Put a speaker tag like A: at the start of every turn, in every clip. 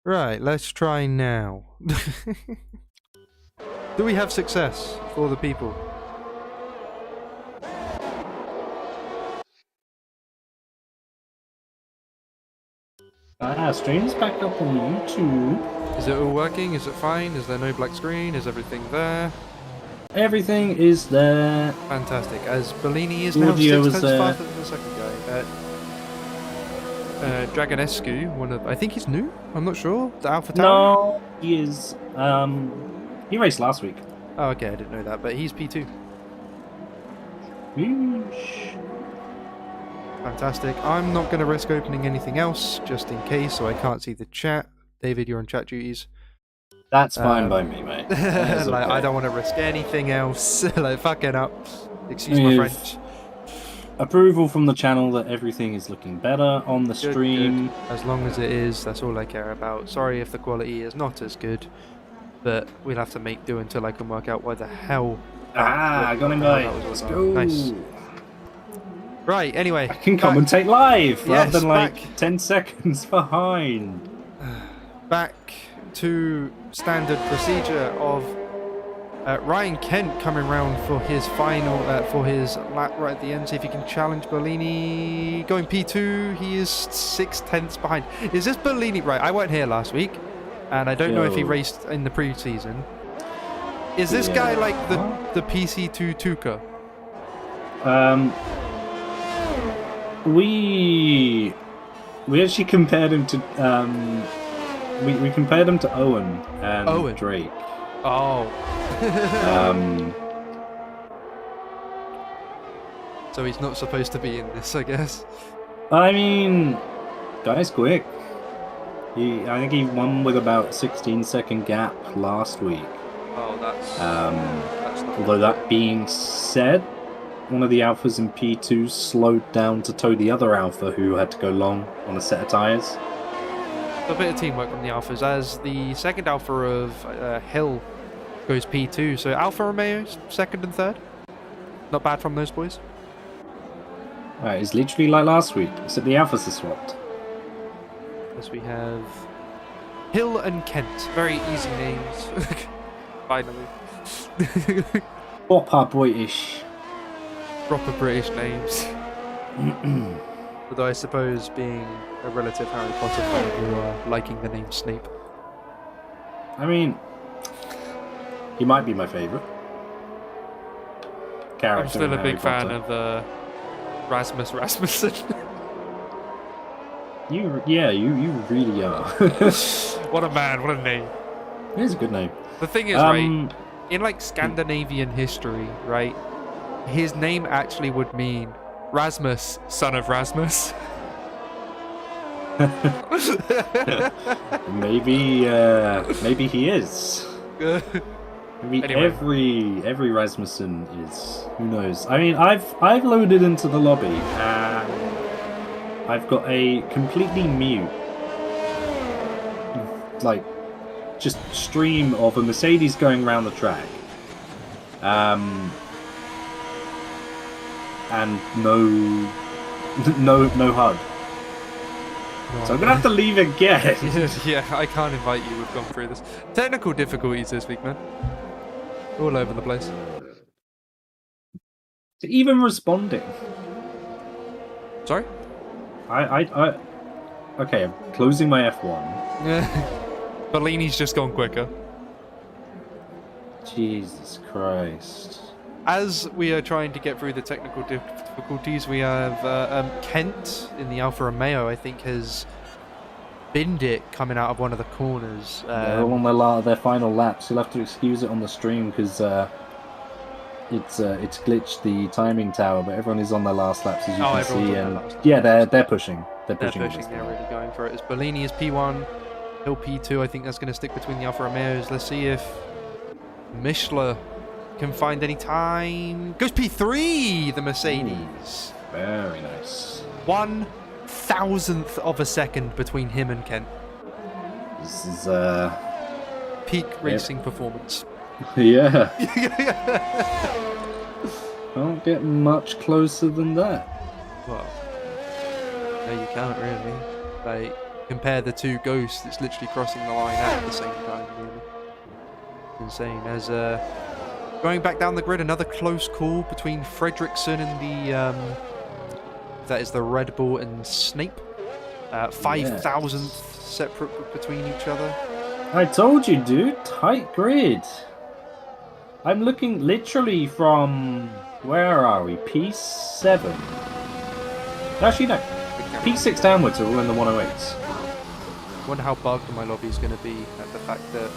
A: Right, let's try now. Do we have success for the people?
B: Stream's back up on YouTube.
A: Is it all working? Is it fine? Is there no black screen? Is everything there?
B: Everything is there.
A: Fantastic. As Bellini is now
B: Audio
A: 6
B: is
A: times
B: there.
A: faster than the second guy. Dragonescu, I think he's new? I'm not sure. The Alpha Tower?
B: No, he is. He raced last week.
A: Oh, okay, I didn't know that, but he's P2.
B: Yeesh.
A: Fantastic. I'm not going to risk opening anything else, just in case, so I can't see the chat. David, you're on chat duties.
B: That's fine by me, mate.
A: Like,
B: okay.
A: I don't want to risk anything else. Like, fucking up. Excuse my French.
B: Approval from the channel that everything is looking better on the stream.
A: Good. As long as it is, that's all I care about. Sorry if the quality is not as good, but we'll have to make do until I can work out why the hell.
B: I got him, guy. Let's go.
A: Nice. Right, anyway.
B: I can commentate live rather than like
A: back.
B: 10 seconds behind.
A: Back to standard procedure of Ryan Kent coming round for his final, for his lap right at the end. See if he can challenge Bellini. Going P2, he is 6/10 behind. Is this Bellini? Right, I weren't here last week, and I don't know if he raced in the pre-season. Is this guy like the PC2 Tuca?
B: We actually compared him to we compared him to Owen and Drake.
A: Oh. So he's not supposed to be in this, I guess.
B: I mean, guy's quick. I think he won with about 16-second gap last week.
A: Oh, that's not
B: although that being said, one of the alphas in P2 slowed down to tow the other alpha who had to go long on a set of tyres.
A: a bit of teamwork from the alphas, as the second alpha of Hill goes P2. So Alfa Romeo's second and third. Not bad from those boys.
B: Right, it's literally like last week, except the alphas are swapped.
A: As we have Hill and Kent. Very easy names. Finally.
B: Proper British.
A: Proper British names. Although I suppose being a relative Harry Potter fan, you are liking the name Snape.
B: I mean, he might be my favourite character.
A: I'm still a big fan of Rasmus Rasmussen.
B: You really are.
A: What a man, what a name.
B: It is a good name.
A: The thing is, right, in like Scandinavian history, right, his name actually would mean Rasmus, son of Rasmus.
B: maybe he is. Maybe
A: Anyway.
B: every Rasmussen is. Who knows? I mean, I've loaded into the lobby and I've got a completely mute, like, just stream of a Mercedes going around the track, and no HUD. So I'm gonna have to leave again.
A: Yeah, I can't invite you. We've gone through this. Technical difficulties this week, man. All over the place.
B: Even responding.
A: Sorry?
B: Okay, I'm closing my F1.
A: Bellini's just gone quicker.
B: Jesus Christ.
A: As we are trying to get through the technical difficulties, we have Kent in the Alfa Romeo, I think, has binned it coming out of one of the corners.
B: They're all on their final laps. You'll have to excuse it on the stream because it's glitched the timing tower, but everyone is on their last laps, as you can see. And yeah, they're pushing. They're pushing.
A: They're really going for it. As Bellini is P1, Hill P2. I think that's going to stick between the Alfa Romeos. Let's see if Mishler can find any time. Goes P3, the Mercedes.
B: Very nice.
A: 1,000th of a second between him and Kent.
B: This is
A: peak racing performance.
B: Yeah. Can't get much closer than that.
A: Well, no, you can't really. Like, compare the two ghosts, it's literally crossing the line at the same time. Really. Insane. As going back down the grid, another close call between Fredrickson and the that is the Red Bull and Snape. 5,000th separate between each other.
B: I told you, dude. Tight grid. I'm looking literally from... Where are we? P7. Actually, no. P6 downwards are all in the 108s.
A: I wonder how bugged my lobby is going to be at the fact that...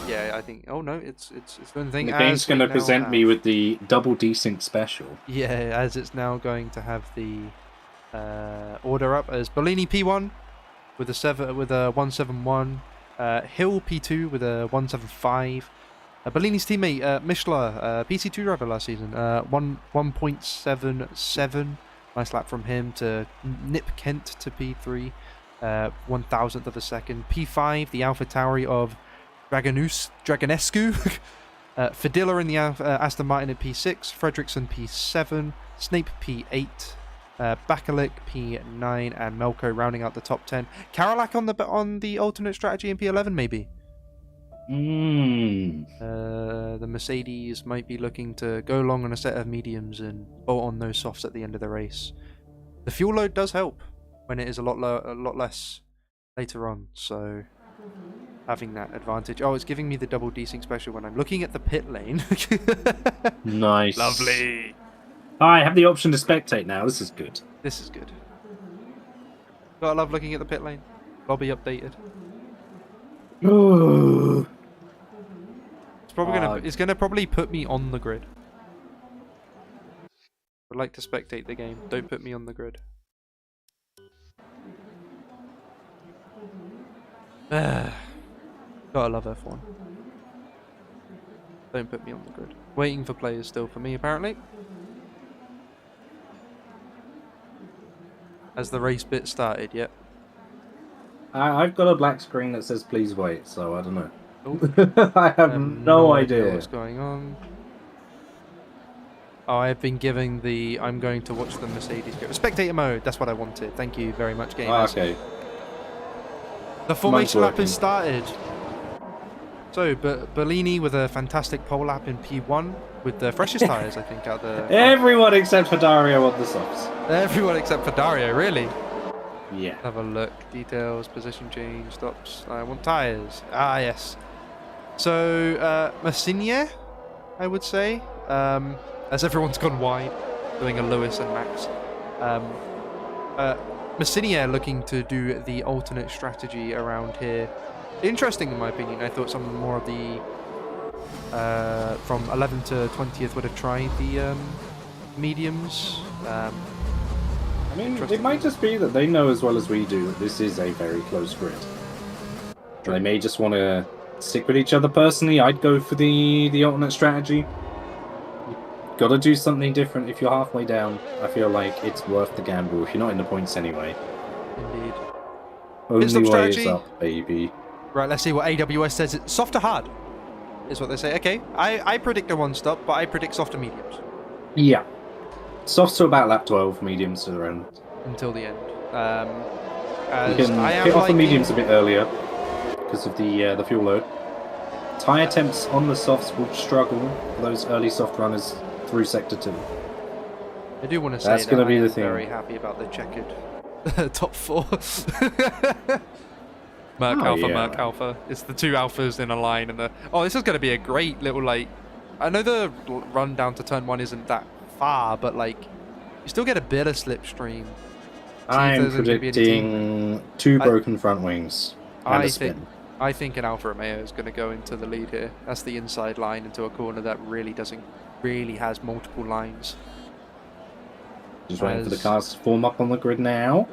A: Yeah, I think... Oh, no, it's one thing.
B: The game's going to present me with the double desync special.
A: Yeah, as it's now going to have the order up as Bellini P1 with a 171, Hill P2 with a 175. Bellini's teammate Mishler, PC2 driver last season, 1.77. Nice lap from him to nip Kent to P3, 1,000th of a second. P5, the Alpha Tauri of Dragonescu. Fadilla in the Aston Martin at P6, Fredrickson P7, Snape P8, Bakalik P9, and Melko rounding out the top 10. Karolak on the alternate strategy in P11 maybe. The Mercedes might be looking to go long on a set of mediums and bolt on those softs at the end of the race. The fuel load does help when it is a lot less later on, so having that advantage. Oh, it's giving me the double desync special when I'm looking at the pit lane.
B: Nice.
A: Lovely.
B: I have the option to spectate now. This is good.
A: This is good. Gotta love looking at the pit lane. Lobby updated.
B: Ooh.
A: It's gonna probably put me on the grid. I'd like to spectate the game. Don't put me on the grid. Gotta love F1. Don't put me on the grid. Waiting for players still for me, apparently. Has the race bit started yet?
B: I've got a black screen that says please wait, so I don't know.
A: Oh.
B: I have no idea
A: what's going on. Oh, I've been giving the I'm going to watch the Mercedes go. Spectator mode, that's what I wanted. Thank you very much, gamers.
B: Okay.
A: The formation lap has started. So, Bellini with a fantastic pole lap in P1 with the freshest tyres, I think, out the...
B: Everyone except for Dario on the softs.
A: Everyone except for Dario, really?
B: Yeah.
A: Have a look. Details, position change, stops. I want tyres. Ah, yes. So, Massinia, I would say, as everyone's gone wide, doing a Lewis and Max. Massinia looking to do the alternate strategy around here. Interesting in my opinion. I thought some more of the from 11th to 20th would have tried the mediums.
B: I mean, it might just be that they know as well as we do that this is a very close grid. They may just want to stick with each other. Personally, I'd go for the alternate strategy. You've got to do something different if you're halfway down. I feel like it's worth the gamble if you're not in the points anyway.
A: Indeed.
B: Only way is up, baby.
A: Right, let's see what AWS says. It's soft to hard, is what they say. Okay, I predict a one stop, but I predict soft to mediums.
B: Yeah. Softs to about lap 12, mediums to the end.
A: Until the end.
B: You can hit off the mediums a bit earlier because of the fuel load. Tyre temps on the softs will struggle for those early soft runners through Sector 2.
A: I do want to say
B: that's going to be the thing.
A: I'm very happy about the checkered top 4. Merc Alpha. It's the two Alphas in a line, and this is going to be a great little I know the run down to turn 1 isn't that far, but you still get a bit of slipstream.
B: I'm predicting 2 broken front wings and a spin.
A: I think an Alfa Romeo is going to go into the lead here. That's the inside line into a corner that really has multiple lines.
B: Just waiting for the cars to form up on the grid now.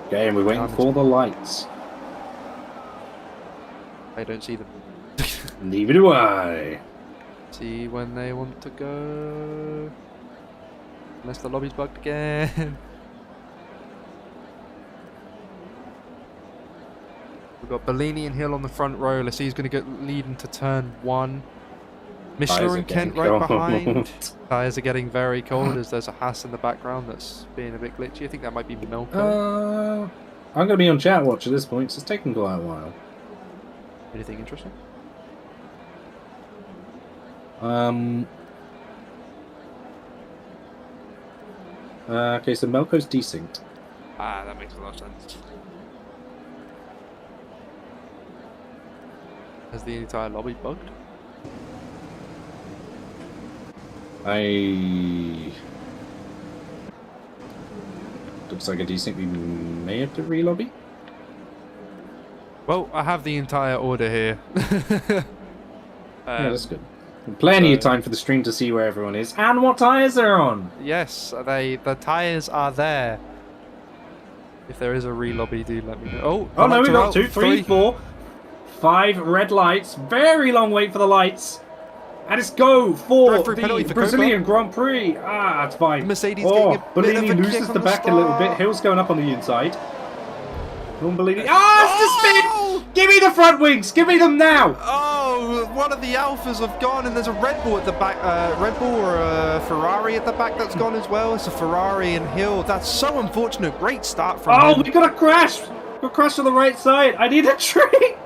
B: Okay, and we're waiting for the lights.
A: I don't see them.
B: Neither do I.
A: See when they want to go. Unless the lobby's bugged again. We've got Bellini and Hill on the front row. Let's see who's going to get lead into turn 1. Mishler and Kent right behind. Tyres are getting very cold as there's a Haas in the background that's being a bit glitchy. I think that might be Melko.
B: I'm going to be on chat watch at this point, so it's taking quite a while.
A: Anything interesting?
B: Okay, so Melko's desynced.
A: Ah, that makes a lot of sense. Has the entire lobby bugged?
B: Looks like a desync. We may have to re-lobby.
A: Well, I have the entire order here.
B: Yeah, that's good. Plenty of time for the stream to see where everyone is and what tyres they're on.
A: Yes, the tyres are there. If there is a re-lobby, do let me know.
B: Oh no, we've got 2, 3, 4, 5 red lights. Very long wait for the lights. And it's go for the Brazilian Grand Prix. Ah, it's fine.
A: Mercedes getting a bit of
B: Bellini
A: a
B: loses
A: kick on
B: the back a little bit. Hill's going up on the inside. Bellini. Oh, it's the spin! Give me the front wings! Give me them now!
A: Oh, one of the Alphas have gone, and there's a Red Bull at the back. Red Bull or a Ferrari at the back that's gone as well. It's a Ferrari and Hill. That's so unfortunate. Great start from him.
B: We got a crash! We got a crash on the right side. I need a trick!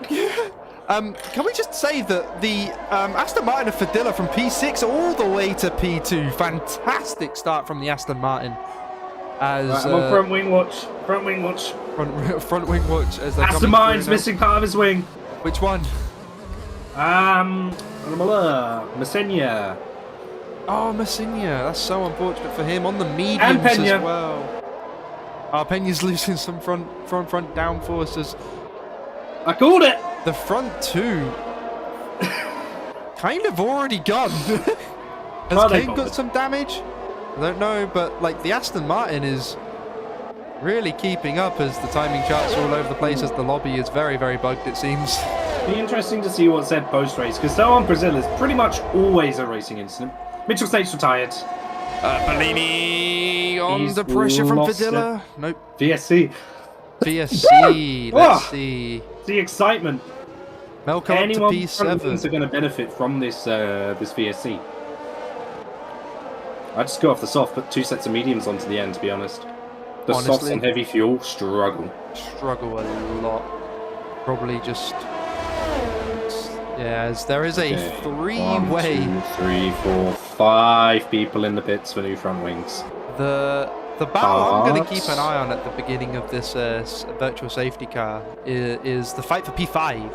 A: Can we just say that the Aston Martin of Fadilla from P6 all the way to P2. Fantastic start from the Aston Martin. As
B: right, I'm on front wing watch. Front wing watch.
A: Front wing watch as they're
B: Aston Martin's missing part of his wing.
A: Which one?
B: Messenia.
A: Oh, Messenia. That's so unfortunate for him. On the mediums as well. Peña's losing some front downforces.
B: I called it.
A: The front two kind of already gone. Has Kane got some damage? I don't know, but like the Aston Martin is really keeping up as the timing charts are all over the place as the lobby is very, very bugged, it seems.
B: Be interesting to see what's said post-race, because though on Brazil is pretty much always a racing incident. Mitchell State's retired.
A: Bellini under pressure from Fadilla. Nope.
B: VSC.
A: VSC. Let's see.
B: The excitement.
A: Melko
B: Anyone
A: up to P7.
B: are going to benefit from this this VSC. I just go off the soft, put 2 sets of mediums onto the end, to be honest. The softs on heavy fuel struggle.
A: Struggle a lot. Probably just... Yeah, as there is a three-way...
B: 1, 2, 3, 4, 5 people in the pits for new front wings.
A: The battle I'm going to keep an eye on at the beginning of this virtual safety car is the fight for P5.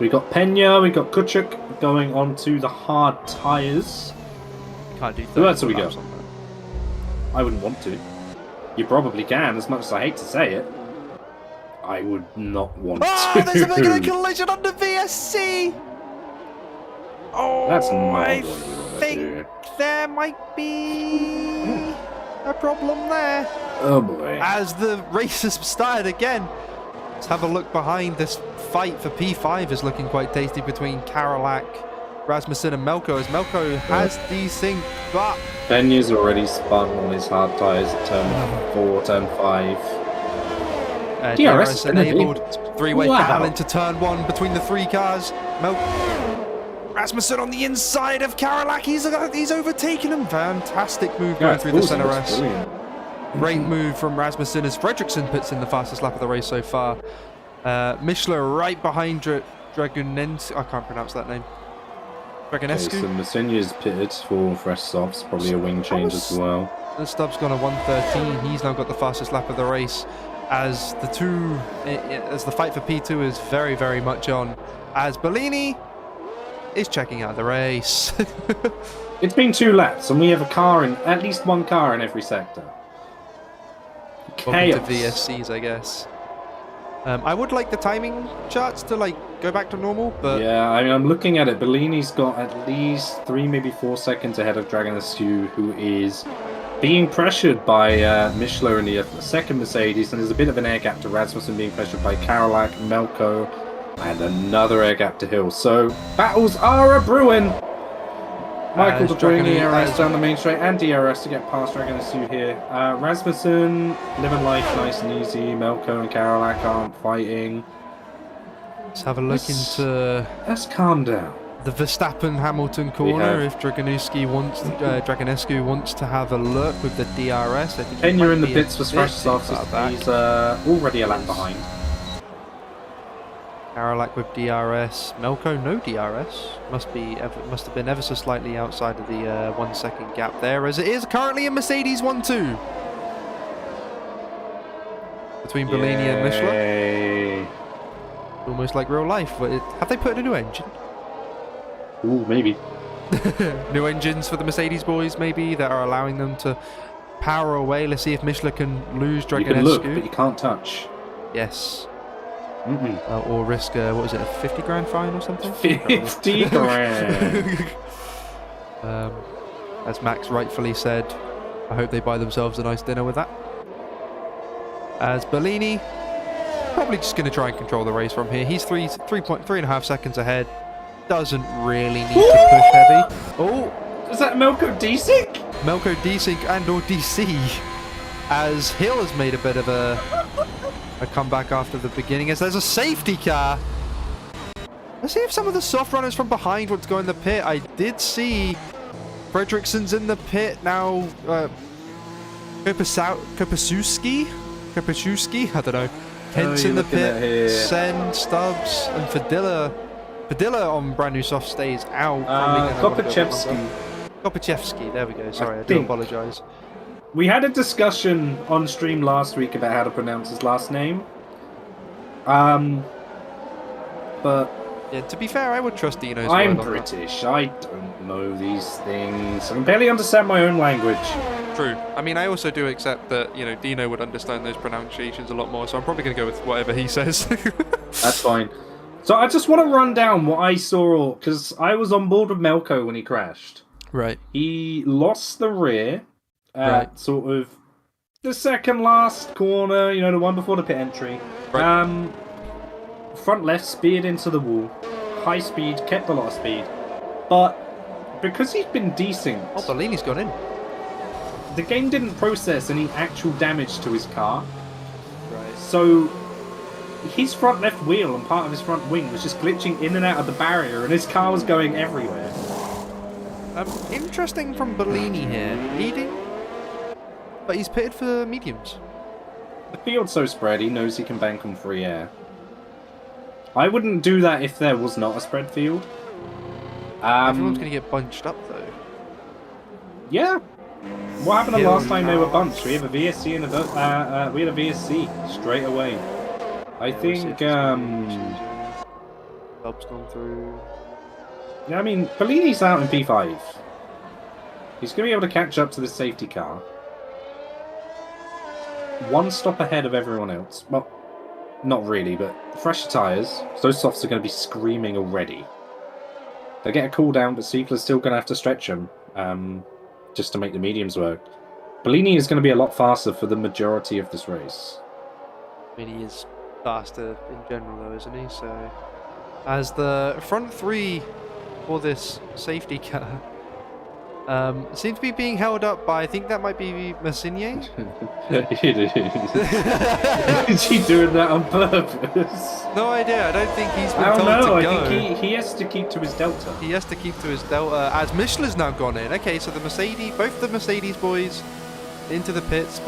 B: We got Peña, we got Kuchuk going on to the hard tyres.
A: Can't do
B: Who else have we got? I wouldn't want to. You probably can, as much as I hate to say it. I would not want to.
A: There's a big collision on the VSC! Oh,
B: that's not
A: I think there might be a problem there.
B: Oh boy.
A: As the race has started again. Let's have a look behind. This fight for P5 is looking quite tasty between Karolak, Rasmussen and Melko, as Melko has desynced, but...
B: Peña's already spun on his hard tyres at turn 4, turn 5.
A: DRS enabled. Three-way battle into turn 1 between the 3 cars. Rasmussen on the inside of Karolak. He's overtaken him. Fantastic move going through the center S. Great move from Rasmussen as Fredriksson puts in the fastest lap of the race so far. Mishler right behind Dragunens. I can't pronounce that name. Dragonescu.
B: Okay, so Messenia's pitted for fresh softs, probably a wing change as well.
A: The stub's gone a 1:13. He's now got the fastest lap of the race. As the fight for P2 is very, very much on. As Bellini is checking out the race.
B: It's been 2 laps, and we have at least one car in every sector. Chaos.
A: Welcome to VSCs, I guess. I would like the timing charts to go back to normal, but
B: yeah, I mean, I'm looking at it. Bellini's got at least 3, maybe 4 seconds ahead of Dragonescu, who is being pressured by Mishler in the second Mercedes, and there's a bit of an air gap to Rasmussen being pressured by Karolak, Melko, and another air gap to Hill. So battles are a-brewing. Michael doing DRS down the main straight and DRS to get past Dragonescu here. Rasmussen living life nice and easy. Melko and Karolak aren't fighting.
A: Let's have a look into...
B: Let's calm down.
A: the Verstappen-Hamilton corner if Dragonescu wants to have a look with the DRS. I think
B: Kenya in the pits for scratches after he's already a lap behind.
A: Karolak with DRS. Melko no DRS. Must have been ever so slightly outside of the 1 second gap there, as it is currently a Mercedes 1-2 between Bellini and Mishler. Almost like real life. Have they put in a new engine?
B: Ooh, maybe.
A: New engines for the Mercedes boys, maybe, that are allowing them to power away. Let's see if Mishler can lose Dragonescu.
B: You can look, but you can't touch.
A: Yes. Or risk, what is it, a 50 grand fine or something?
B: 50 grand!
A: As Max rightfully said, I hope they buy themselves a nice dinner with that. As Bellini, probably just going to try and control the race from here. He's 3.5 seconds ahead. Doesn't really need to push heavy. Oh!
B: Is that Melko Desync?
A: Melko Desync and or DC. As Hill has made a bit of a comeback after the beginning, as there's a safety car. Let's see if some of the soft runners from behind want to go in the pit. I did see Fredriksson's in the pit now. Kopasuski, I don't know. Hence in the pit. Sen, Stubbs, and Fadilla on brand new soft stays out. Kopachevsky, there we go. Sorry, I do apologise.
B: We had a discussion on stream last week about how to pronounce his last name. But
A: yeah, to be fair, I would trust Dino's.
B: I'm British. I don't know these things. I can barely understand my own language.
A: True. I mean, I also do accept that, you know, Dino would understand those pronunciations a lot more, so I'm probably going to go with whatever he says.
B: That's fine. So I just want to run down what I saw, because I was on board with Melko when he crashed.
A: Right.
B: He lost the rear at sort of the second last corner, you know, the one before the pit entry. Right. Front left speared into the wall. High speed, kept a lot of speed. But because he's been desynced...
A: Oh, Bellini's gone in.
B: The game didn't process any actual damage to his car. Right. So his front left wheel and part of his front wing was just glitching in and out of the barrier, and his car was going everywhere.
A: Interesting from Bellini here. Leading, but he's pitted for mediums.
B: The field's so spread, he knows he can bank on free air. I wouldn't do that if there was not a spread field.
A: Everyone's going to get bunched up, though.
B: Yeah. What happened the last time they were bunched? We have a VSC and we had a VSC straight away. I think.
A: Dub's gone through.
B: Yeah, I mean, Bellini's out in P5. He's going to be able to catch up to the safety car. One stop ahead of everyone else. Well, not really, but fresh tyres. Those softs are going to be screaming already. They get a cool down, but Siegler's still going to have to stretch them just to make the mediums work. Bellini is going to be a lot faster for the majority of this race.
A: I mean, he is faster in general, though, isn't he? So, as the front three for this safety car seems to be being held up by, I think that might be Massigny.
B: Is he doing that on purpose?
A: No idea. I don't think he's been told to go.
B: I think he has to keep to his delta.
A: He has to keep to his delta, as Michelin's now gone in. Okay, so the both the Mercedes boys into the pits.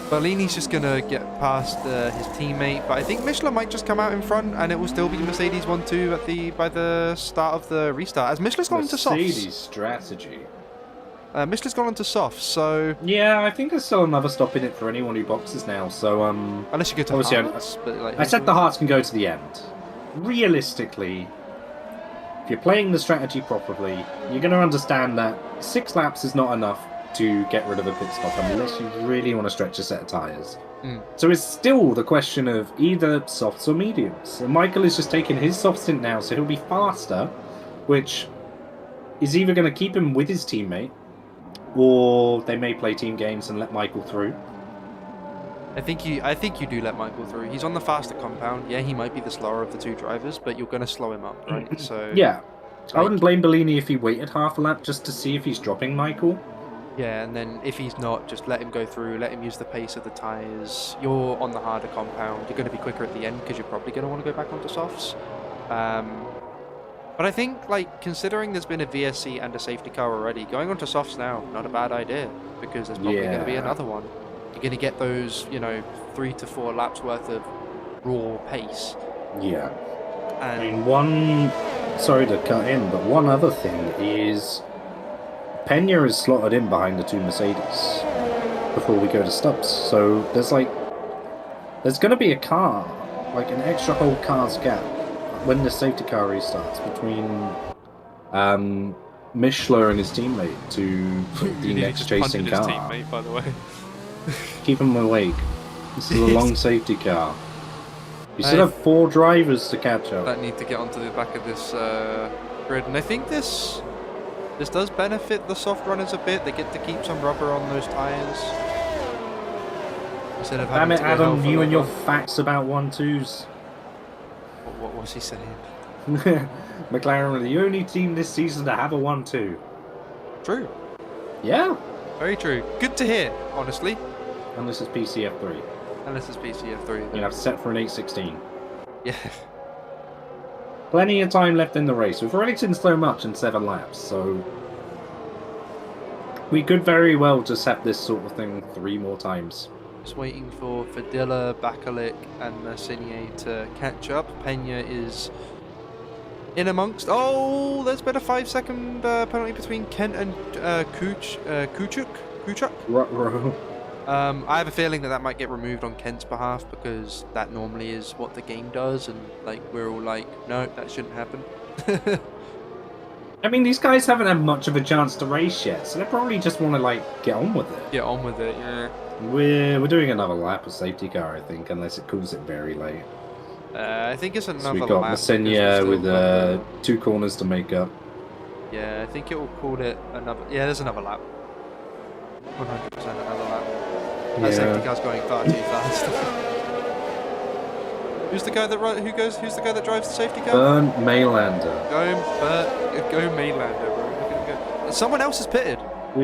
A: Bellini's just going to get past his teammate, but I think Michelin might just come out in front, and it will still be Mercedes 1-2 by the start of the restart. As Michelin's gone into softs.
B: Mercedes strategy.
A: Michelin's gone into softs, so
B: yeah, I think there's still another stop in it for anyone who boxes now. So
A: unless you go to Hearts, but like,
B: I said the Hearts can go to the end. Realistically, if you're playing the strategy properly, you're going to understand that 6 laps is not enough to get rid of a pit stop unless you really want to stretch a set of tyres. So it's still the question of either softs or mediums. And Michael is just taking his soft stint now, so he'll be faster, which is either going to keep him with his teammate, or they may play team games and let Michael through.
A: I think you do let Michael through. He's on the faster compound. Yeah, he might be the slower of the 2 drivers, but you're going to slow him up, right? So
B: yeah, I wouldn't blame Bellini if he waited half a lap just to see if he's dropping Michael.
A: Yeah, and then if he's not, just let him go through, let him use the pace of the tyres. You're on the harder compound. You're going to be quicker at the end because you're probably going to want to go back onto softs. But I think, like, considering there's been a VSC and a safety car already, going on to softs now, not a bad idea, because there's probably going to be another one. You're going to get those, you know, 3 to 4 laps worth of raw pace.
B: Yeah.
A: And
B: I mean, sorry to cut in, but one other thing is Pena is slotted in behind the two Mercedes before we go to stubs. So there's going to be a car, like an extra whole car's gap when the safety car restarts between Mishler and his teammate to the next chasing car.
A: His teammate, by the way.
B: Keep him awake. This is a long safety car. You still have 4 drivers to catch up.
A: That need to get onto the back of this grid, and I think this does benefit the soft runners a bit. They get to keep some rubber on those tires. Instead of having
B: Damn it, Adam! You and your facts about 1-2s.
A: What was he saying?
B: McLaren are the only team this season to have a 1-2.
A: True.
B: Yeah.
A: Very true. Good to hear, honestly.
B: And this is PC F3.
A: And this is Pc F3.
B: You have set for an 8:16.
A: Yeah.
B: Plenty of time left in the race. We've already seen so much in 7 laps, so we could very well just have this sort of thing 3 more times.
A: Just waiting for Fadilla, Bakalik, and Mercinier to catch up. Pena is in amongst. Oh, there's been a 5-second penalty between Kent and Kuchuk.
B: Ruh-roh.
A: I have a feeling that might get removed on Kent's behalf because that normally is what the game does, and like we're all like, no, that shouldn't happen.
B: I mean, these guys haven't had much of a chance to race yet, so they probably just want to like get on with it.
A: Get on with it, yeah.
B: We're doing another lap of safety car, I think, unless it calls it very late.
A: I think it's another lap.
B: So we've got Messenia with 2 corners to make up.
A: Yeah, I think it will call it another. Yeah, there's another lap. 100% another lap.
B: Yeah.
A: That safety car's going far too fast. Who's the guy that drives the safety car?
B: Bernd Maylander.
A: Go Maylander, bro. Look at him go. Someone else is pitted.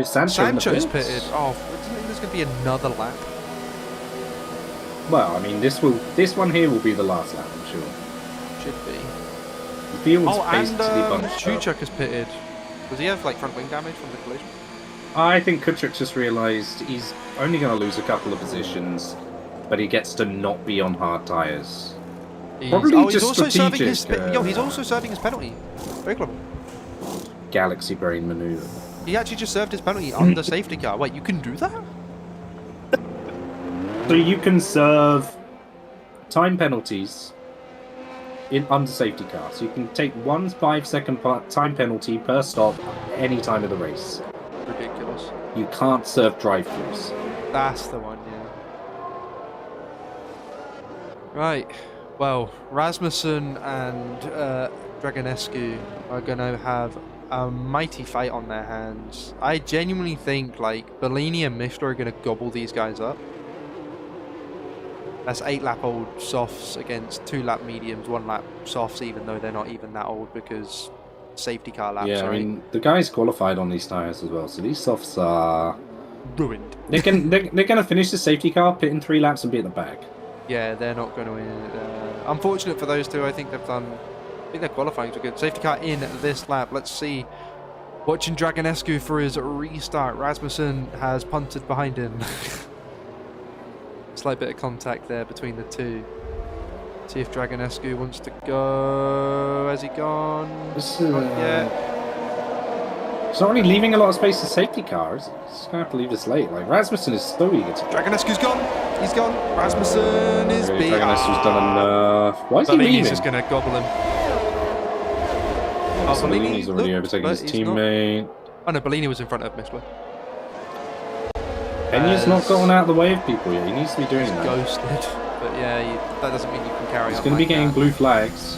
B: Sancho's
A: pitted. Oh, doesn't mean there's gonna be another lap.
B: Well, I mean, this one here will be the last lap, I'm sure.
A: Should be.
B: The field's basically bunched up.
A: Kuchuk is pitted. Does he have like front wing damage from the collision?
B: I think Kuchuk just realised he's only going to lose a couple of positions, but he gets to not be on hard tyres. Probably
A: he's
B: just
A: also
B: strategic.
A: he's also serving his penalty. Very clever.
B: Galaxy brain manoeuvre.
A: He actually just served his penalty on the safety car. Wait, you can do that?
B: So you can serve time penalties under safety car. So you can take 1 5-second time penalty per stop any time of the race.
A: Ridiculous.
B: You can't serve drive-throughs.
A: That's the one, yeah. Right. Well, Rasmussen and Dragonescu are going to have a mighty fight on their hands. I genuinely think, like, Bellini and Mishler are going to gobble these guys up. That's 8-lap-old softs against 2-lap mediums, 1-lap softs, even though they're not even that old because safety car laps.
B: Yeah, I mean, the guys qualified on these tyres as well, so these softs are
A: ruined.
B: They're gonna finish the safety car, pit in 3 laps, and be at the back.
A: Yeah, they're not going to. Unfortunate for those two. I think they've done. I think their qualifying are good. Safety car in this lap. Let's see. Watching Dragonescu for his restart. Rasmussen has punted behind him. Slight bit of contact there between the two. See if Dragonescu wants to go. Has he gone? Not yet.
B: It's not really leaving a lot of space to safety cars. He's going to have to leave this late. Like, Rasmussen is so eager to go.
A: Dragonescu's gone. He's gone. Rasmussen is beat.
B: Dragonescu's done enough. Why is he leaving?
A: Bellini's just going to gobble him.
B: Oh, Bellini's already overtaken his teammate.
A: Not. Oh no, Bellini was in front of Mishler.
B: Pena's not gotten out of the way of people yet. He needs to be doing that.
A: Ghosted. But yeah, that doesn't mean you can carry on.
B: He's going to be getting blue flags.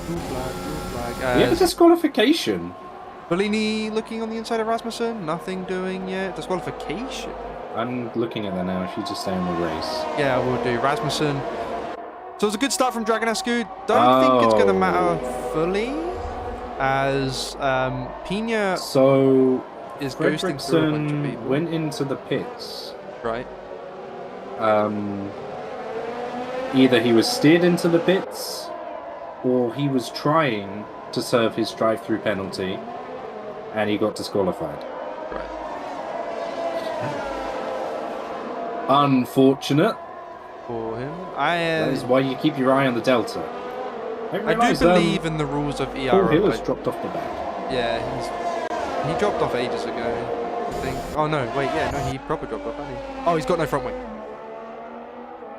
A: Blue flag.
B: We have a disqualification.
A: Bellini looking on the inside of Rasmussen. Nothing doing yet. Disqualification.
B: I'm looking at that now. If you just stay on the race.
A: Yeah, we'll do. Rasmussen. So it's a good start from Dragonescu. Don't think it's going to matter fully. As Pena is ghosting through a bunch of people.
B: Went into the pits.
A: Right.
B: Either he was steered into the pits, or he was trying to serve his drive-through penalty, and he got disqualified.
A: Right.
B: Unfortunate.
A: For him.
B: That is why you keep your eye on the Delta.
A: I do believe in the rules of ERO.
B: Paul Hill has dropped off the back.
A: Yeah, he dropped off ages ago, I think. Oh no, wait, yeah, no, he probably dropped off, hasn't he? Oh, he's got no front wing.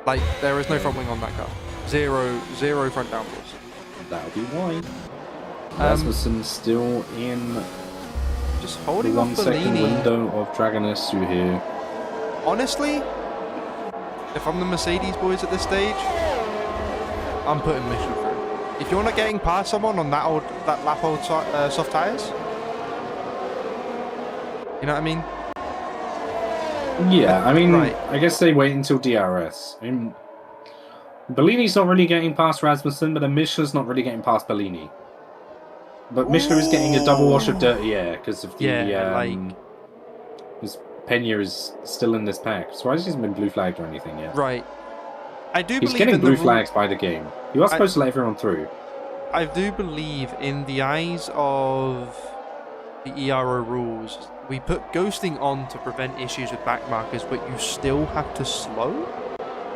A: Like, there is no front wing on that car. Zero front downforce.
B: That'll be why. Rasmussen still in
A: just holding
B: the
A: off
B: 1 second
A: Bellini.
B: window of Dragonescu here.
A: Honestly, if I'm the Mercedes boys at this stage, I'm putting Michelin through. If you're not getting past someone on that lap old soft tires, you know what I mean?
B: Yeah, I mean,
A: right.
B: I guess they wait until DRS. I mean, Bellini's not really getting past Rasmussen, but then Michelin's not really getting past Bellini. But Michelin is getting a double wash of dirty air because of the his Pena is still in this pack. So why hasn't been blue flagged or anything yet?
A: Right. I do.
B: He's getting blue flags by the game. You are supposed to let everyone through.
A: I do believe in the eyes of the ERO rules, we put ghosting on to prevent issues with back markers, but you still have to slow.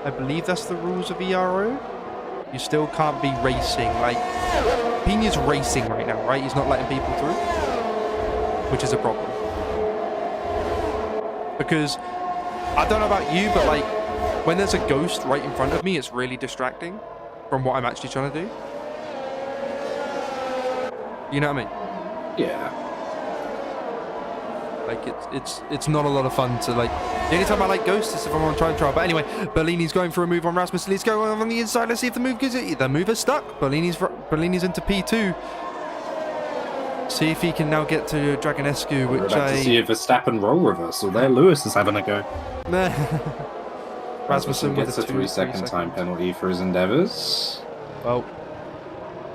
A: I believe that's the rules of ERO. You still can't be racing. Like, Pena's racing right now, right? He's not letting people through, which is a problem. Because, I don't know about you, but like, when there's a ghost right in front of me, it's really distracting from what I'm actually trying to do. You know what I mean?
B: Yeah.
A: Like, it's not a lot of fun to, like... The only time I like ghosts is if I'm on try and trial. But anyway, Bellini's going for a move on Rasmussen. He's going on the inside. Let's see if the move goes... The move is stuck. Bellini's into P2. See if he can now get to Dragonescu, which
B: We're about to see if Verstappen roll reversal there. Lewis is having a go.
A: Rasmussen
B: gets
A: with
B: a 3-second time penalty for his endeavours.
A: Well,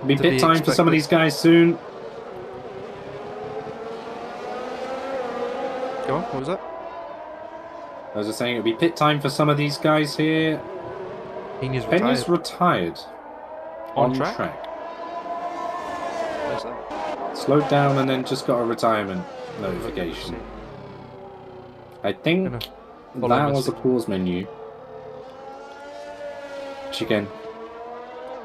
B: be pit time for some of these guys soon.
A: Go on, what was that?
B: I was just saying, it'll be pit time for some of these guys here.
A: Pena's
B: retired.
A: On track?
B: Where's that? Slowed down and then just got a retirement notification. I think that was a pause menu. Which again,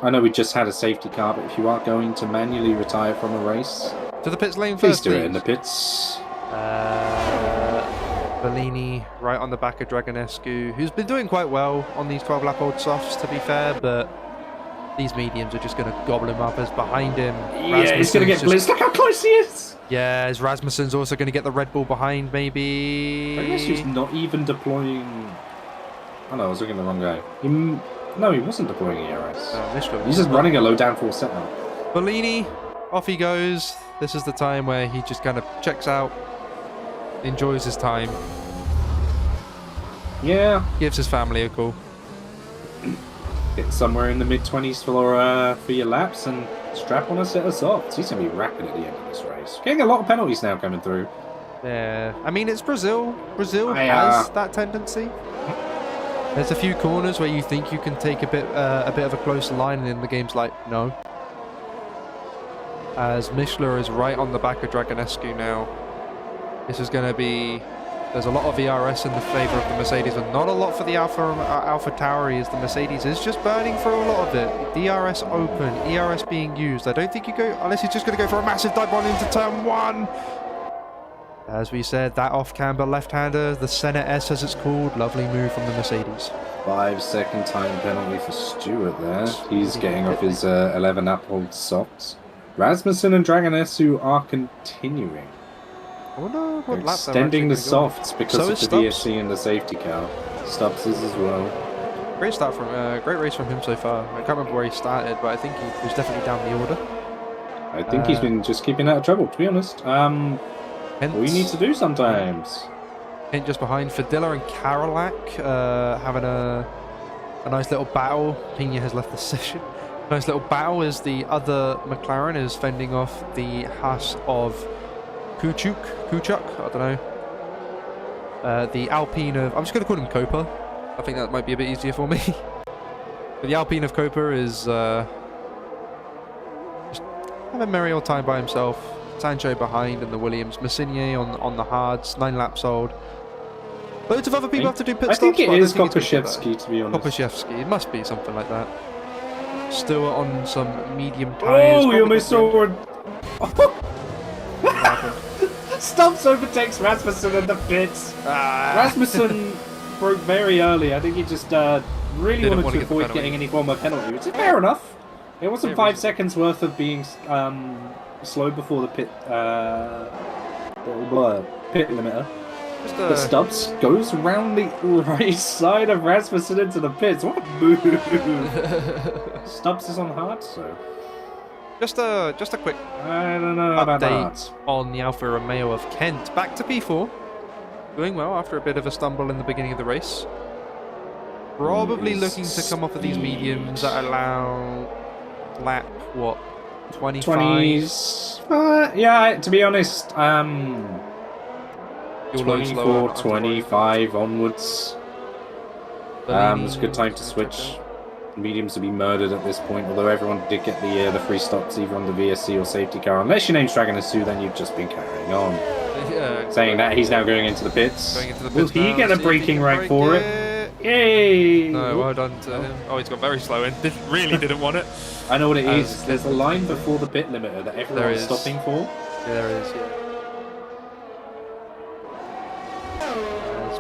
B: I know we just had a safety car, but if you are going to manually retire from a race,
A: to the pits lane
B: please
A: first,
B: do it in the pits.
A: Bellini right on the back of Dragonescu, who's been doing quite well on these 12-lap old softs, to be fair, but these mediums are just going to gobble him up as behind him.
B: Yeah, he's going to get blitzed. Look how close he is!
A: Yeah, as Rasmussen's also going to get the Red Bull behind, maybe.
B: I guess he's not even deploying... Oh no, I was looking at the wrong guy. No, he wasn't deploying ERS. He's just running a low downforce setup.
A: Bellini, off he goes. This is the time where he just kind of checks out, enjoys his time.
B: Yeah.
A: Gives his family a call.
B: Get somewhere in the mid-20s for your laps and strap on a set of softs. He's going to be rapid at the end of this race. Getting a lot of penalties now coming through.
A: Yeah. I mean, it's Brazil. Brazil has that tendency. There's a few corners where you think you can take a bit of a closer line, and then the game's like, no. As Michelin is right on the back of Dragonescu now. This is going to be... There's a lot of ERS in the favour of the Mercedes, and not a lot for the Alpha Tauri, as the Mercedes is just burning through a lot of it. DRS open, ERS being used. I don't think you go... Unless he's just going to go for a massive dive bomb into turn 1. As we said, that off-camber left-hander, the Senna S as it's called, lovely move from the Mercedes.
B: 5-second time penalty for Stewart there. He's getting off his 11 uphold softs. Rasmussen and Dragonescu are continuing.
A: I wonder what lap
B: extending the softs because of the VSC and the safety car. Stubbs is as well.
A: Great start from great race from him so far. I can't remember where he started, but I think he was definitely down the order.
B: I think he's been just keeping out of trouble, to be honest. We need to do sometimes.
A: Hint just behind Fadilla and Karolak having a nice little battle. Pena has left the session. Nice little battle as the other McLaren is fending off the Haas of Kuchuk, I don't know. The Alpine of... I'm just going to call him Copa. I think that might be a bit easier for me. But the Alpine of Copa is... just having merry old time by himself. Sancho behind in the Williams. Massigny on the hards, 9 laps old. Loads of other people have to do pit stops.
B: I think it is Kopaszewski, to be honest.
A: Kopaszewski, it must be something like that. Still on some medium tyres.
B: Oh, we almost saw it. Stubbs overtakes Rasmussen in the pits. Rasmussen broke very early. I think he just really wanted to avoid getting any form of penalty, which is fair enough. It wasn't 5 seconds worth of being slow before the pit limiter. But Stubbs goes around the right side of Rasmussen into the pits. What a move! Stubbs is on hard, so.
A: Just a quick update on the Alfa Romeo of Kent. Back to P4. Doing well after a bit of a stumble in the beginning of the race. Probably looking to come off of these mediums that allow lap, what, 25?
B: 20s. Yeah, to be honest, 24, 25 onwards. It's a good time to switch. Mediums to be murdered at this point, although everyone did get the free stops either on the VSC or safety car. Unless your name's Dragon Asu, then you've just been carrying on. Yeah, saying that he's now going into the pits. Will he get a braking right for it? Yay!
A: No, well done to him. Oh, he's got very slow in. Really didn't want it.
B: I know what it is. There's a line before the pit limiter that everyone's stopping for.
A: Yeah, there is, yeah.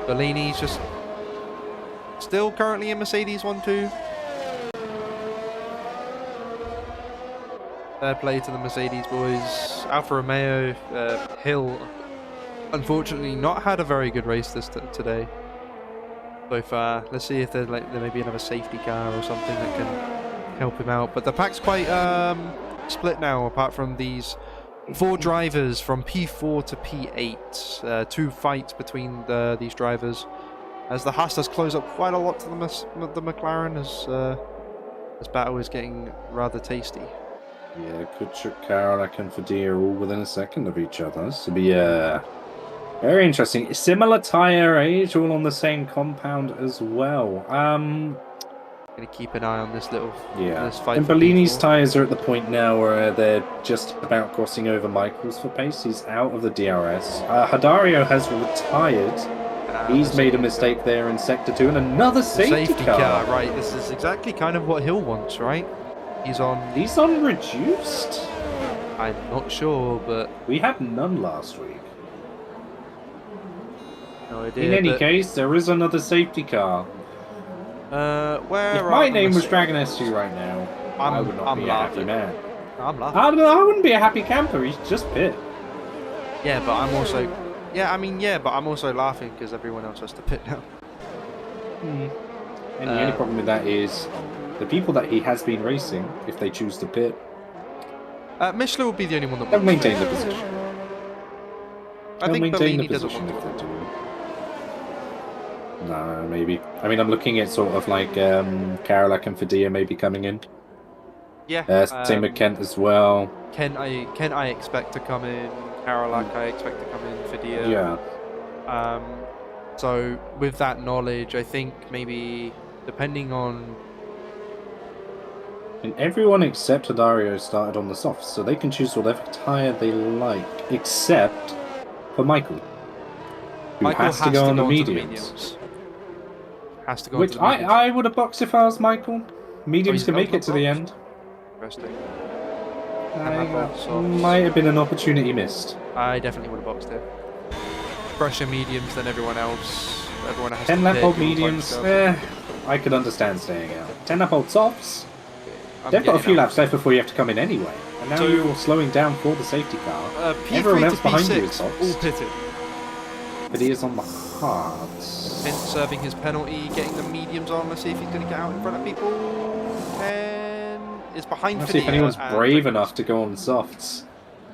A: Bellini's just still currently in Mercedes 1-2. Fair play to the Mercedes boys. Alfa Romeo, Hill, unfortunately not had a very good race today so far. Let's see if there may be another safety car or something that can help him out. But the pack's quite split now, apart from these 4 drivers from P4 to P8. 2 fights between these drivers, as the Haas does close up quite a lot to the McLaren, as this battle is getting rather tasty.
B: Yeah, Kutcher, Karolak and Fadia are all within a second of each other. This will be very interesting. Similar tyre age, all on the same compound as well.
A: Gonna keep an eye on this little fight.
B: And Bellini's tyres are at the point now where they're just about crossing over Michael's for pace. He's out of the DRS. Hadario has retired. He's made a mistake there in Sector 2, and another safety car.
A: Right, this is exactly kind of what Hill wants, right? He's on
B: reduced?
A: I'm not sure, but
B: we had none last week.
A: No idea.
B: In any case, there is another safety car. If my name was Dragon SG right now, I would not be a happy man.
A: I'm laughing.
B: I wouldn't be a happy camper. He's just pit.
A: Yeah, but I'm also... but I'm also laughing because everyone else has to pit now.
B: And the only problem with that is the people that he has been racing, if they choose to pit...
A: Michelin will be the only one that
B: they'll maintain the position.
A: I think Bellini doesn't want to.
B: No, maybe. I mean, I'm looking at sort of like Karolak and Fadia maybe coming in.
A: Yeah.
B: Same with Kent as well.
A: Kent, I expect to come in. Karolak, I expect to come in. Fadia.
B: Yeah.
A: So with that knowledge, I think maybe depending on.
B: And everyone except Hadario started on the softs, so they can choose whatever tyre they like, except for Michael. Who has to go on the mediums.
A: Has to go.
B: Which I would have boxed if I was Michael. Mediums can make it to the end.
A: Interesting.
B: Might have been an opportunity missed.
A: I definitely would have boxed it. Fresher mediums than everyone else. Everyone has
B: 10 lap old mediums. I could understand staying out. 10 lap old softs. They've got a few laps left before you have to come in anyway. And now you're slowing down for the safety car. Everyone else behind you is softs.
A: All pitted.
B: But he is on the hards.
A: Kent serving his penalty, getting the mediums on. Let's see if he's going to get out in front of people. And is behind.
B: Let's see if anyone's brave enough to go on softs.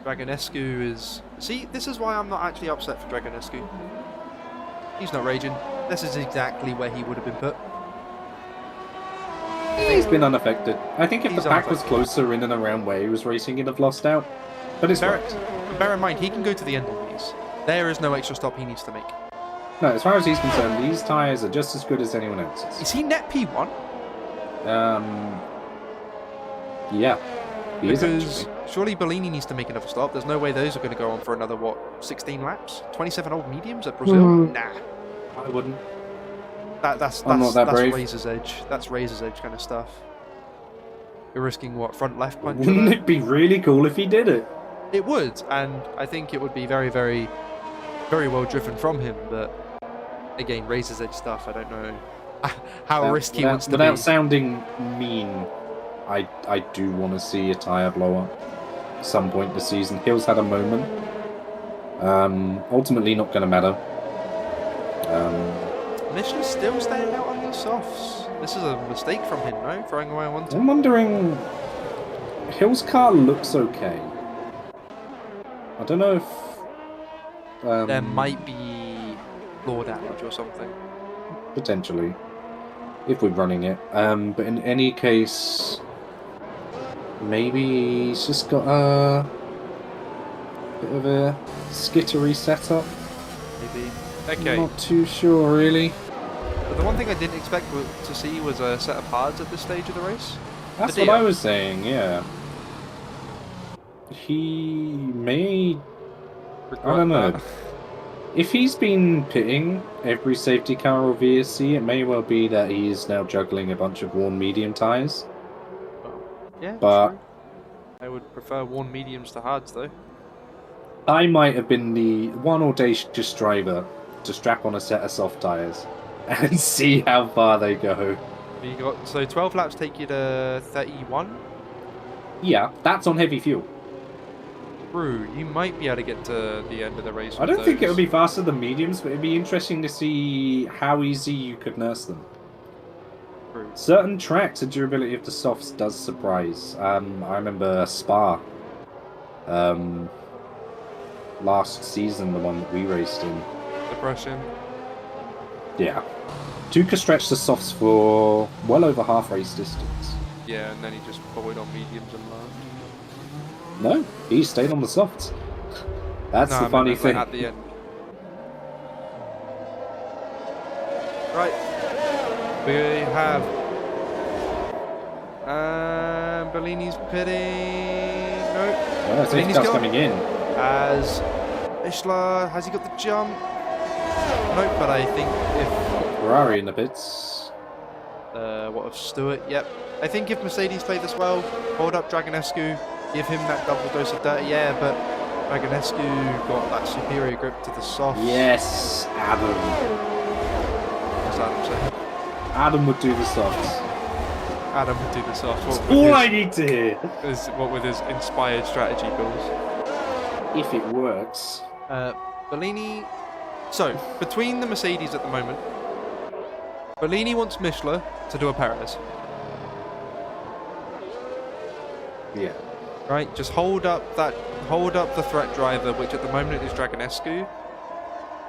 A: Dragonescu is... See, this is why I'm not actually upset for Dragonescu. He's not raging. This is exactly where he would have been put.
B: He's been unaffected. I think if the pack was closer in and around where he was racing, he'd have lost out. But it's right.
A: Bear in mind, he can go to the end on these. There is no extra stop he needs to make.
B: No, as far as he's concerned, these tyres are just as good as anyone else's.
A: Is he net P1?
B: Yeah. He is actually.
A: Surely Bellini needs to make another stop. There's no way those are going to go on for another, what, 16 laps? 27 old mediums at Brazil? Nah.
B: I wouldn't.
A: That's
B: not that brave.
A: Razor's Edge. That's Razor's Edge kind of stuff. You're risking, what, front left punch?
B: Wouldn't it be really cool if he did it?
A: It would, and I think it would be very, very, very well driven from him, but again, Razor's Edge stuff, I don't know how risky he wants to be.
B: Without sounding mean, I do want to see a tyre blow up at some point this season. Hill's had a moment. Ultimately not going to matter.
A: Michelin's still staying out on these softs. This is a mistake from him, no? Throwing away one.
B: I'm wondering... Hill's car looks okay. I don't know if...
A: there might be floor damage or something.
B: Potentially. If we're running it. But in any case... Maybe he's just got a bit of a skittery setup.
A: Maybe. Okay.
B: I'm not too sure, really.
A: But the one thing I didn't expect to see was a set of hards at this stage of the race.
B: That's what I was saying, yeah. He may... I don't know. If he's been pitting every safety car or VSC, it may well be that he is now juggling a bunch of worn medium tyres.
A: Yeah,
B: but
A: true. I would prefer worn mediums to hards, though.
B: I might have been the one audacious driver to strap on a set of soft tyres and see how far they go.
A: You got, so 12 laps take you to 31?
B: Yeah, that's on heavy fuel.
A: True, you might be able to get to the end of the race.
B: I don't think it would be faster than mediums, but it'd be interesting to see how easy you could nurse them.
A: True.
B: Certain tracks, the durability of the softs does surprise. I remember Spa. Last season, the one that we raced in.
A: Depression.
B: Yeah. Duke stretched the softs for well over half race distance.
A: Yeah, and then he just forward on mediums and learned.
B: No, he stayed on the softs. That's the funny thing.
A: At the end. Right. We have Bellini's pitting. No.
B: Bellini's coming in.
A: As Ishla, has he got the jump? Nope, but I think if
B: Ferrari in the pits.
A: What of Stewart? Yep. I think if Mercedes play this well, hold up Dragonescu, give him that double dose of dirty air, but Dragonescu got that superior grip to the soft.
B: Yes, Adam.
A: What's Adam saying?
B: Adam would do the softs.
A: Adam would do the soft.
B: That's all I need to hear.
A: Is what with his inspired strategy goals.
B: If it works.
A: Bellini. So, between the Mercedes at the moment, Bellini wants Michelin to do a Perez.
B: Yeah.
A: Right, just hold up the threat driver, which at the moment is Dragonescu,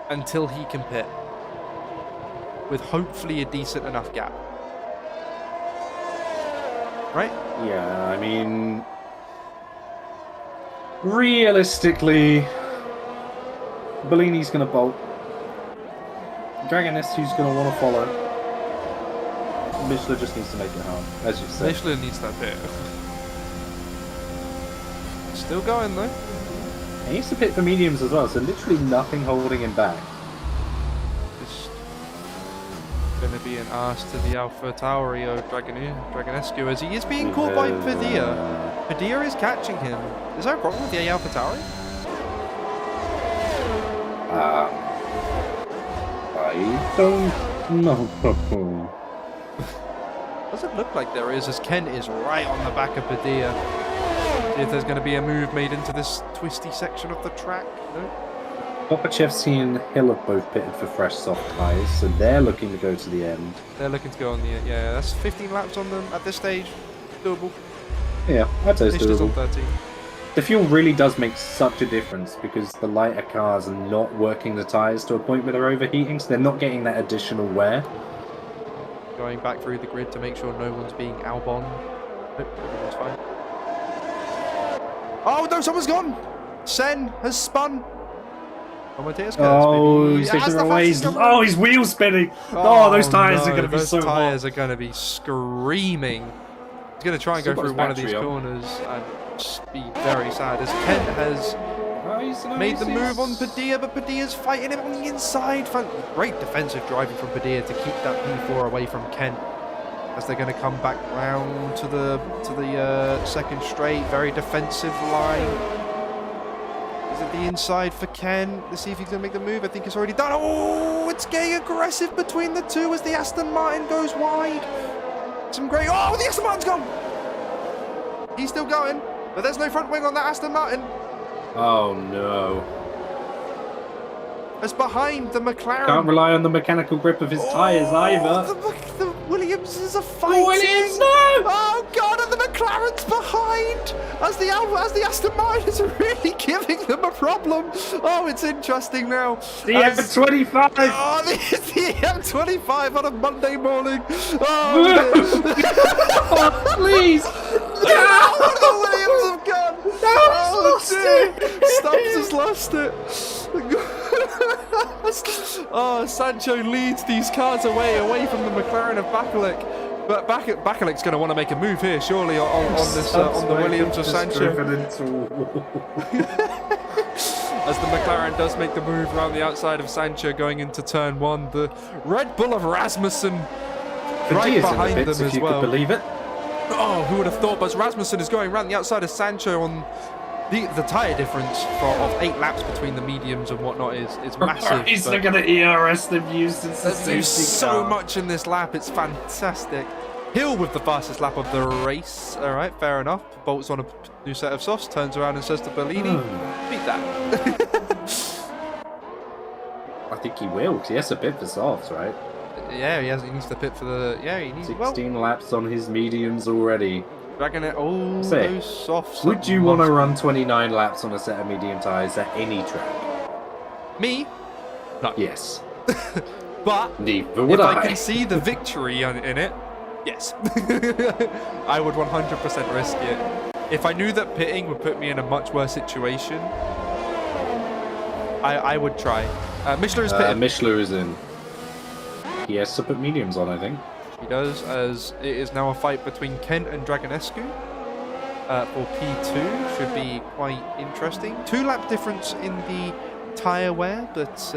A: until he can pit. With hopefully a decent enough gap. Right?
B: Yeah, I mean... Realistically, Bellini's going to bolt. Dragonescu's going to want to follow. Michelin just needs to make it hard, as you said.
A: Michelin needs that pit. Still going though.
B: He needs to pit for mediums as well, so literally nothing holding him back.
A: Just going to be an arse to the Alpha Tauri of Dragonescu, as he is being caught by Padilla. Padilla is catching him. Is there a problem with the Alpha Tauri?
B: I don't know.
A: Doesn't look like there is, as Ken is right on the back of Padilla. See if there's going to be a move made into this twisty section of the track. No?
B: Popachevsky and Hill have both pitted for fresh soft tyres, so they're looking to go to the end.
A: They're looking to go on the end. Yeah, that's 15 laps on them at this stage. Doable.
B: Yeah, I'd say it's doable.
A: On 13.
B: The fuel really does make such a difference because the lighter cars are not working the tyres to a point where they're overheating, so they're not getting that additional wear.
A: Going back through the grid to make sure no one's being Albon. Nope, everyone's fine. Oh no, someone's gone! Sen has spun! Commentators
B: oh, he's taking away. Oh, his wheel's spinning! Oh, those tyres are going to be so hot.
A: Those tyres are going to be screaming. He's going to try and go through one of these corners and just be very sad as Kent has made the move on Padilla, but Padilla's fighting him on the inside. Great defensive driving from Padilla to keep that P4 away from Kent. As they're going to come back round to the second straight, very defensive line. Is it the inside for Ken? Let's see if he's going to make the move. I think it's already done. Oh, it's getting aggressive between the two as the Aston Martin goes wide. Some great. Oh, the Aston Martin's gone. He's still going, but there's no front wing on that Aston Martin.
B: Oh no.
A: It's behind the McLaren.
B: Can't rely on the mechanical grip of his tyres either.
A: The Williams are fighting.
B: Williams, no!
A: Oh god, and the McLaren's behind as the Aston Martin is really giving them a problem. Oh, it's interesting now.
B: The M25.
A: Oh, the M25 on a Monday morning. Oh,
B: oh please.
A: the Williams have gone. Stubbs has lost it. Oh, Sancho leads these cars away from the McLaren of Bakalek. But Bakalek's going to want to make a move here, surely, on the Williams of Sancho. As the McLaren does make the move around the outside of Sancho going into turn one, the Red Bull of Rasmussen right behind them as well.
B: Could believe it.
A: Oh, who would have thought? But Rasmussen is going around the outside of Sancho on the tyre difference of 8 laps between the mediums and whatnot is massive.
B: He's not going to ERS they've used since the
A: safety car. So much in this lap, it's fantastic. Hill with the fastest lap of the race. All right, fair enough. Bolts on a new set of softs, turns around and says to Bellini, beat that.
B: I think he will, because he has a pit for softs, right?
A: Yeah, he needs to pit for the... Yeah, he needs...
B: 16 laps on his mediums already.
A: Dragging it all those softs.
B: Would you want to run 29 laps on a set of medium tyres at any track?
A: Me? No.
B: Yes.
A: But
B: neither would
A: if I can see the victory in it, yes. I would 100% risk it. If I knew that pitting would put me in a much worse situation, I would try. Mishler is pitting.
B: Mishler is in. He has to put mediums on, I think.
A: He does, as it is now a fight between Kent and Dragonescu for P2. Should be quite interesting. 2 lap difference in the tyre wear, but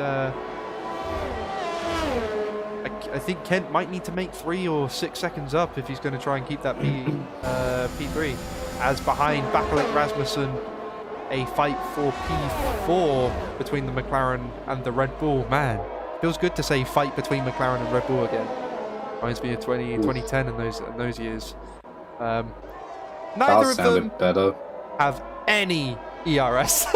A: I think Kent might need to make 3 or 6 seconds up if he's going to try and keep that P3. As behind Bakalek Rasmussen, a fight for P4 between the McLaren and the Red Bull. Man, feels good to say fight between McLaren and Red Bull again. Reminds me of 2010 and those years. Neither of them have any ERS.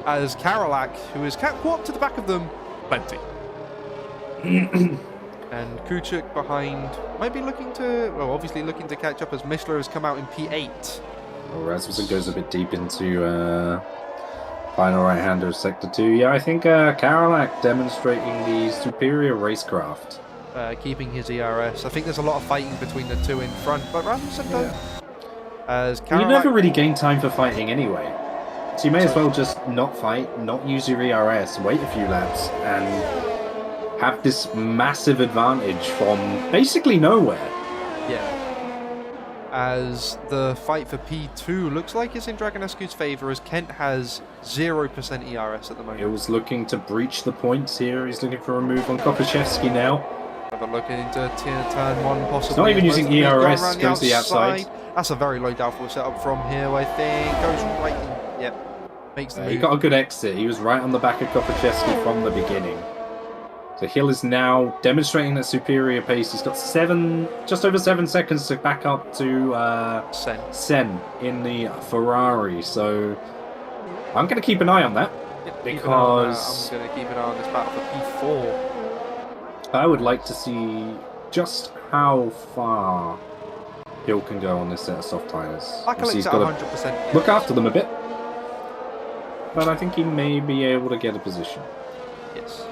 A: As Karolak, who is caught to the back of them, plenty. And Kuchuk behind might be obviously looking to catch up as Mishler has come out in P8.
B: Well, Rasmussen goes a bit deep into final right-hander of Sector 2. Yeah, I think Karolak demonstrating the superior racecraft.
A: Keeping his ERS. I think there's a lot of fighting between the two in front, but Rasmussen don't. As Karolak...
B: You never really gain time for fighting anyway. So you may as well just not fight, not use your ERS, wait a few laps, and have this massive advantage from basically nowhere.
A: Yeah. As the fight for P2 looks like it's in Dragonescu's favour, as Kent has 0% ERS at the moment.
B: He was looking to breach the points here. He's looking for a move on Kopachevsky now.
A: Have a look into turn 1 possibly.
B: He's not even using ERS, goes to the outside.
A: That's a very low downforce setup from Hill, I think. Goes right in, yep. Makes the move.
B: He got a good exit. He was right on the back of Kopachevsky from the beginning. So Hill is now demonstrating that superior pace. He's got just over 7 seconds to back up to Sen in the Ferrari. So I'm going to keep an eye on that, because
A: I'm going to keep an eye on this battle for P4.
B: I would like to see just how far Hill can go on this set of soft tyres.
A: He's got 100%.
B: Look after them a bit, but I think he may be able to get a position.
A: Yes.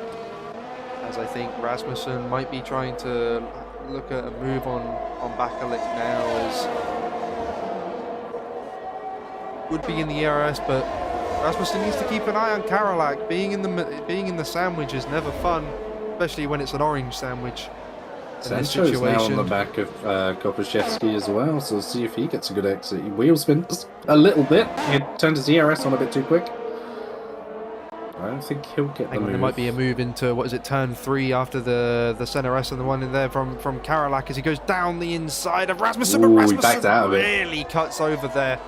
A: As I think Rasmussen might be trying to look at a move on Bakalek now, as would be in the ERS, but Rasmussen needs to keep an eye on Karolak. Being in the sandwich is never fun, especially when it's an orange sandwich.
B: Sancho's now on the back of Kopaszewski as well, so we'll see if he gets a good exit. He wheel spins a little bit. He turned his ERS on a bit too quick. I don't think he'll get the move.
A: There might be a move into, what is it, turn 3 after the center S and the one in there from Karalak as he goes down the inside of Rasmussen.
B: Ooh,
A: but Rasmussen
B: he backed out of it.
A: Really cuts over there.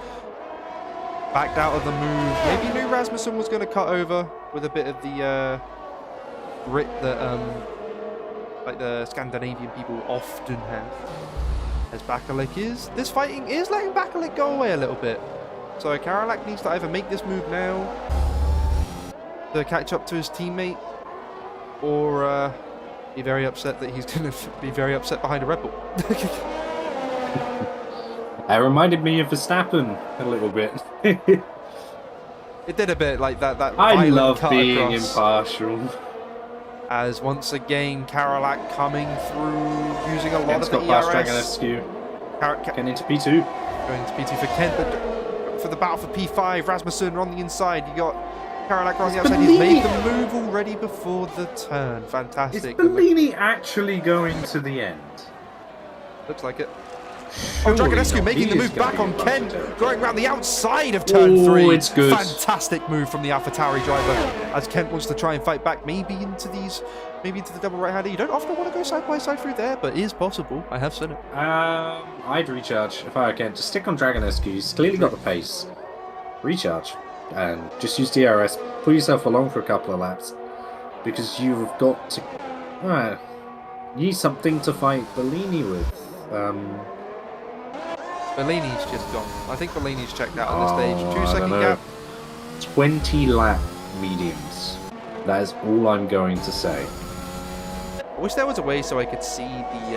A: Backed out of the move. Maybe he knew Rasmussen was going to cut over with a bit of the grit that like the Scandinavian people often have. As Bakalik is, this fighting is letting Bakalik go away a little bit. So Karalak needs to either make this move now to catch up to his teammate, or be very upset that he's going to be very upset behind a Red Bull.
B: It reminded me of Verstappen a little bit.
A: It did a bit like that.
B: I love being impartial.
A: As once again, Karalak coming through, using a lot
B: Kent's
A: of the
B: got
A: ERS.
B: past Dragonescu. Kent into P2.
A: Going to P2 for Kent, but for the battle for P5, Rasmussen on the inside. You got Karalak on the outside. He's made the move already before the turn. Fantastic.
B: Is Bellini actually going to the end?
A: Looks like it. Oh, Dragonescu making the move back on Ken, going around the outside of turn 3.
B: It's good.
A: Fantastic move from the AlphaTauri driver as Kent wants to try and fight back, maybe into the double right-hander. You don't often want to go side by side through there, but it is possible. I have seen it.
B: I'd recharge if I can. Just stick on Dragonescu. He's clearly got the pace. Recharge and just use DRS. Pull yourself along for a couple of laps because you've got to need something to fight Bellini with.
A: Bellini's just gone. I think Bellini's checked out on this stage. 2-second gap.
B: 20 lap mediums. That is all I'm going to say.
A: I wish there was a way so I could see the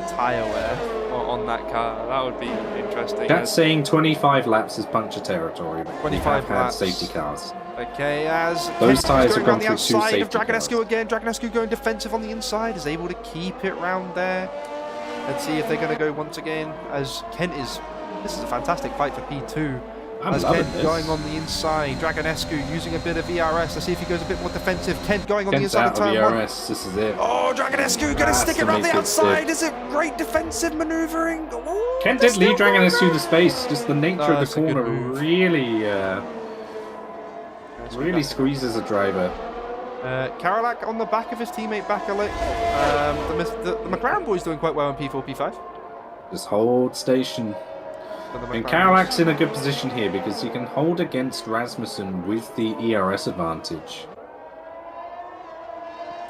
A: tyre wear on that car. That would be interesting.
B: That's saying 25 laps is puncture territory.
A: 25 laps.
B: Safety cars.
A: Okay, as
B: those tyres have gone
A: the
B: through
A: outside
B: 2
A: of Dragonescu again. Dragonescu going defensive on the inside, is able to keep it round there. Let's see if they're going to go once again. As Kent is, this is a fantastic fight for P2. As Kent going on the inside, Dragonescu using a bit of ERS. Let's see if he goes a bit more defensive. Kent going on the inside of turn 1.
B: This is it.
A: Oh, Dragonescu going to stick it around the outside. Is it great defensive maneuvering? Oh,
B: Kent did leave Dragonescu the space. Just the nature of the corner really squeezes a driver.
A: Karalak on the back of his teammate Bakalik. The McLaren boy's doing quite well in P4, P5.
B: Just hold station. And Karalak's in a good position here because he can hold against Rasmussen with the ERS advantage.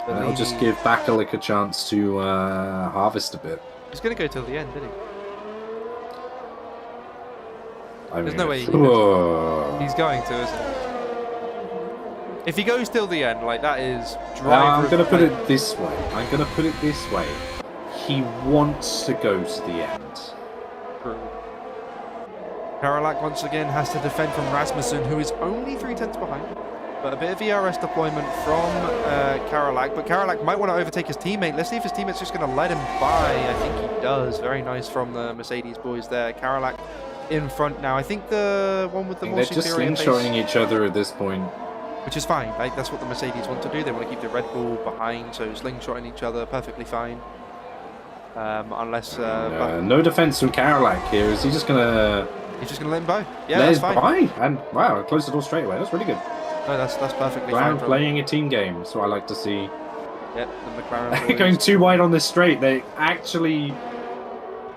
B: And that'll just give Bakalik a chance to harvest a bit.
A: He's going to go till the end, didn't he?
B: There's
A: no way he's going to, isn't he? If he goes till the end, like that is
B: I'm going to put it this way. He wants to go to the end.
A: True. Karalak once again has to defend from Rasmussen, who is only 3/10 behind. But a bit of ERS deployment from Karalak. But Karalak might want to overtake his teammate. Let's see if his teammate's just going to let him by. I think he does. Very nice from the Mercedes boys there. Karalak in front now. I think the one with the more superior
B: they're just slingshotting each other at this point.
A: Which is fine, right? That's what the Mercedes want to do. They want to keep the Red Bull behind, so slingshotting each other, perfectly fine. Unless...
B: no defense from Karalak here. Is he just going to...
A: He's just going to let him by. Yeah, that's fine.
B: And wow, closed the door straight away. That's really good.
A: No, that's perfectly fine.
B: Playing a team game, so I like to see.
A: Yep, the McLaren
B: going too wide on this straight. They actually...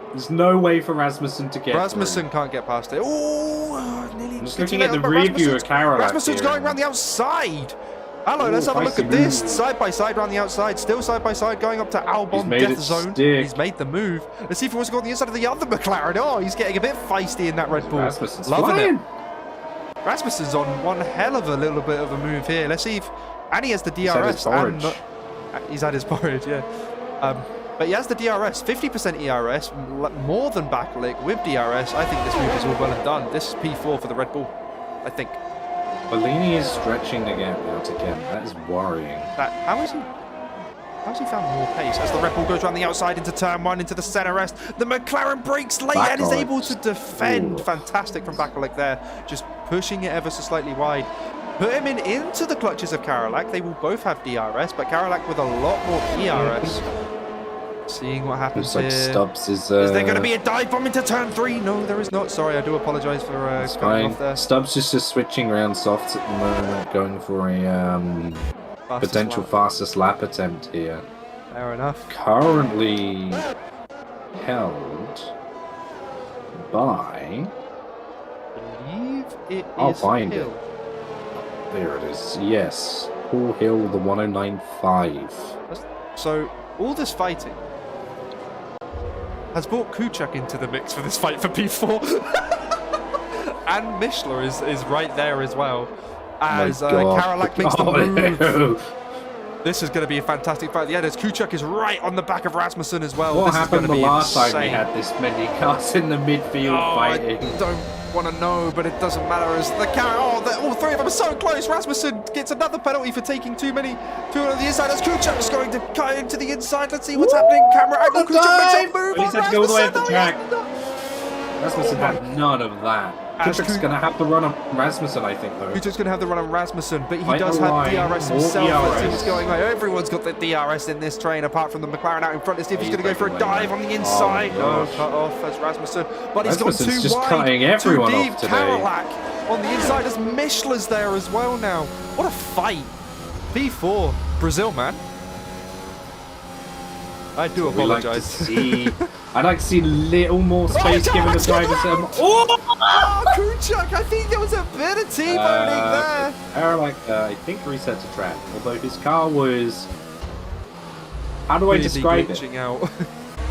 B: There's no way for Rasmussen to get
A: Rasmussen
B: through.
A: Can't get past it. Oh, nearly.
B: I'm just looking at the rear view of Karalak.
A: Rasmussen's going around the outside. Hello, let's have a look at this. Side by side around the outside. Still side by side going up to Albon death zone. He's made the move. Let's see if he wants to go on the inside of the other McLaren. Oh, he's getting a bit feisty in that Red Bull.
B: Rasmussen's
A: loving
B: flying.
A: it. Rasmussen's on one hell of a little bit of a move here. Let's see if... And he has the DRS. He's had his porridge, yeah. But he has the DRS, 50% ERS, more than Bakalik with DRS. I think this move is all well and done. This is P4 for the Red Bull, I think.
B: Bellini is stretching the gap now to Kent. That is worrying.
A: How has he found more pace? As the Red Bull goes around the outside into turn 1, into the center rest. The McLaren breaks late and is able to defend. Ooh. Fantastic from Bakalik there. Just pushing it ever so slightly wide. put him into the clutches of Karolak. They will both have DRS, but Karolak with a lot more ERS. Seeing what happens
B: Looks
A: here.
B: like Stubbs is
A: there going to be a dive bomb into turn 3? No, there is not. Sorry, I do apologise for coming off there.
B: Stubbs is just switching around softs at the moment, going for a potential fastest lap attempt here.
A: Fair enough.
B: Currently held by...
A: I believe it is
B: I'll find
A: Hill.
B: it. There it is. Yes. Paul Hill, the 109.5.
A: So, all this fighting has brought Kuchuk into the mix for this fight for P4. And Mishler is right there as well. As Karolak makes the move.
B: No.
A: This is going to be a fantastic fight. Yeah, there's Kuchuk is right on the back of Rasmussen as well.
B: What
A: this
B: happened
A: is
B: the
A: be
B: last
A: insane.
B: time we had this many cars in the midfield fighting?
A: I don't want to know, but it doesn't matter as all three of them are so close. Rasmussen gets another penalty for taking too on the inside as Kuchuk's going to cut into the inside. Let's see what's happening. Camera angle. Kuchuk makes a move.
B: He's had to go all the way up the track.
A: No.
B: Rasmussen had none of that. Kuchuk's going to have to run on Rasmussen, I think, though.
A: Kuchuk's going to have the run on Rasmussen, but he does have DRS himself. Let's see what's going on. Everyone's got the DRS in this train, apart from the McLaren out in front. Let's see if he's going to go for a dive on the inside. No, cut off as Rasmussen. But he's gone too
B: just
A: wide,
B: cutting everyone
A: too deep.
B: off today.
A: Karolak on the inside as Mishler's there as well now. What a fight. P4, Brazil, man. I do apologise.
B: I'd like to see a little more space given the driver.
A: Kuchuk! I think there was a bit of T-boning there.
B: I think reset to track. Although his car was... How do I describe it?
A: Out.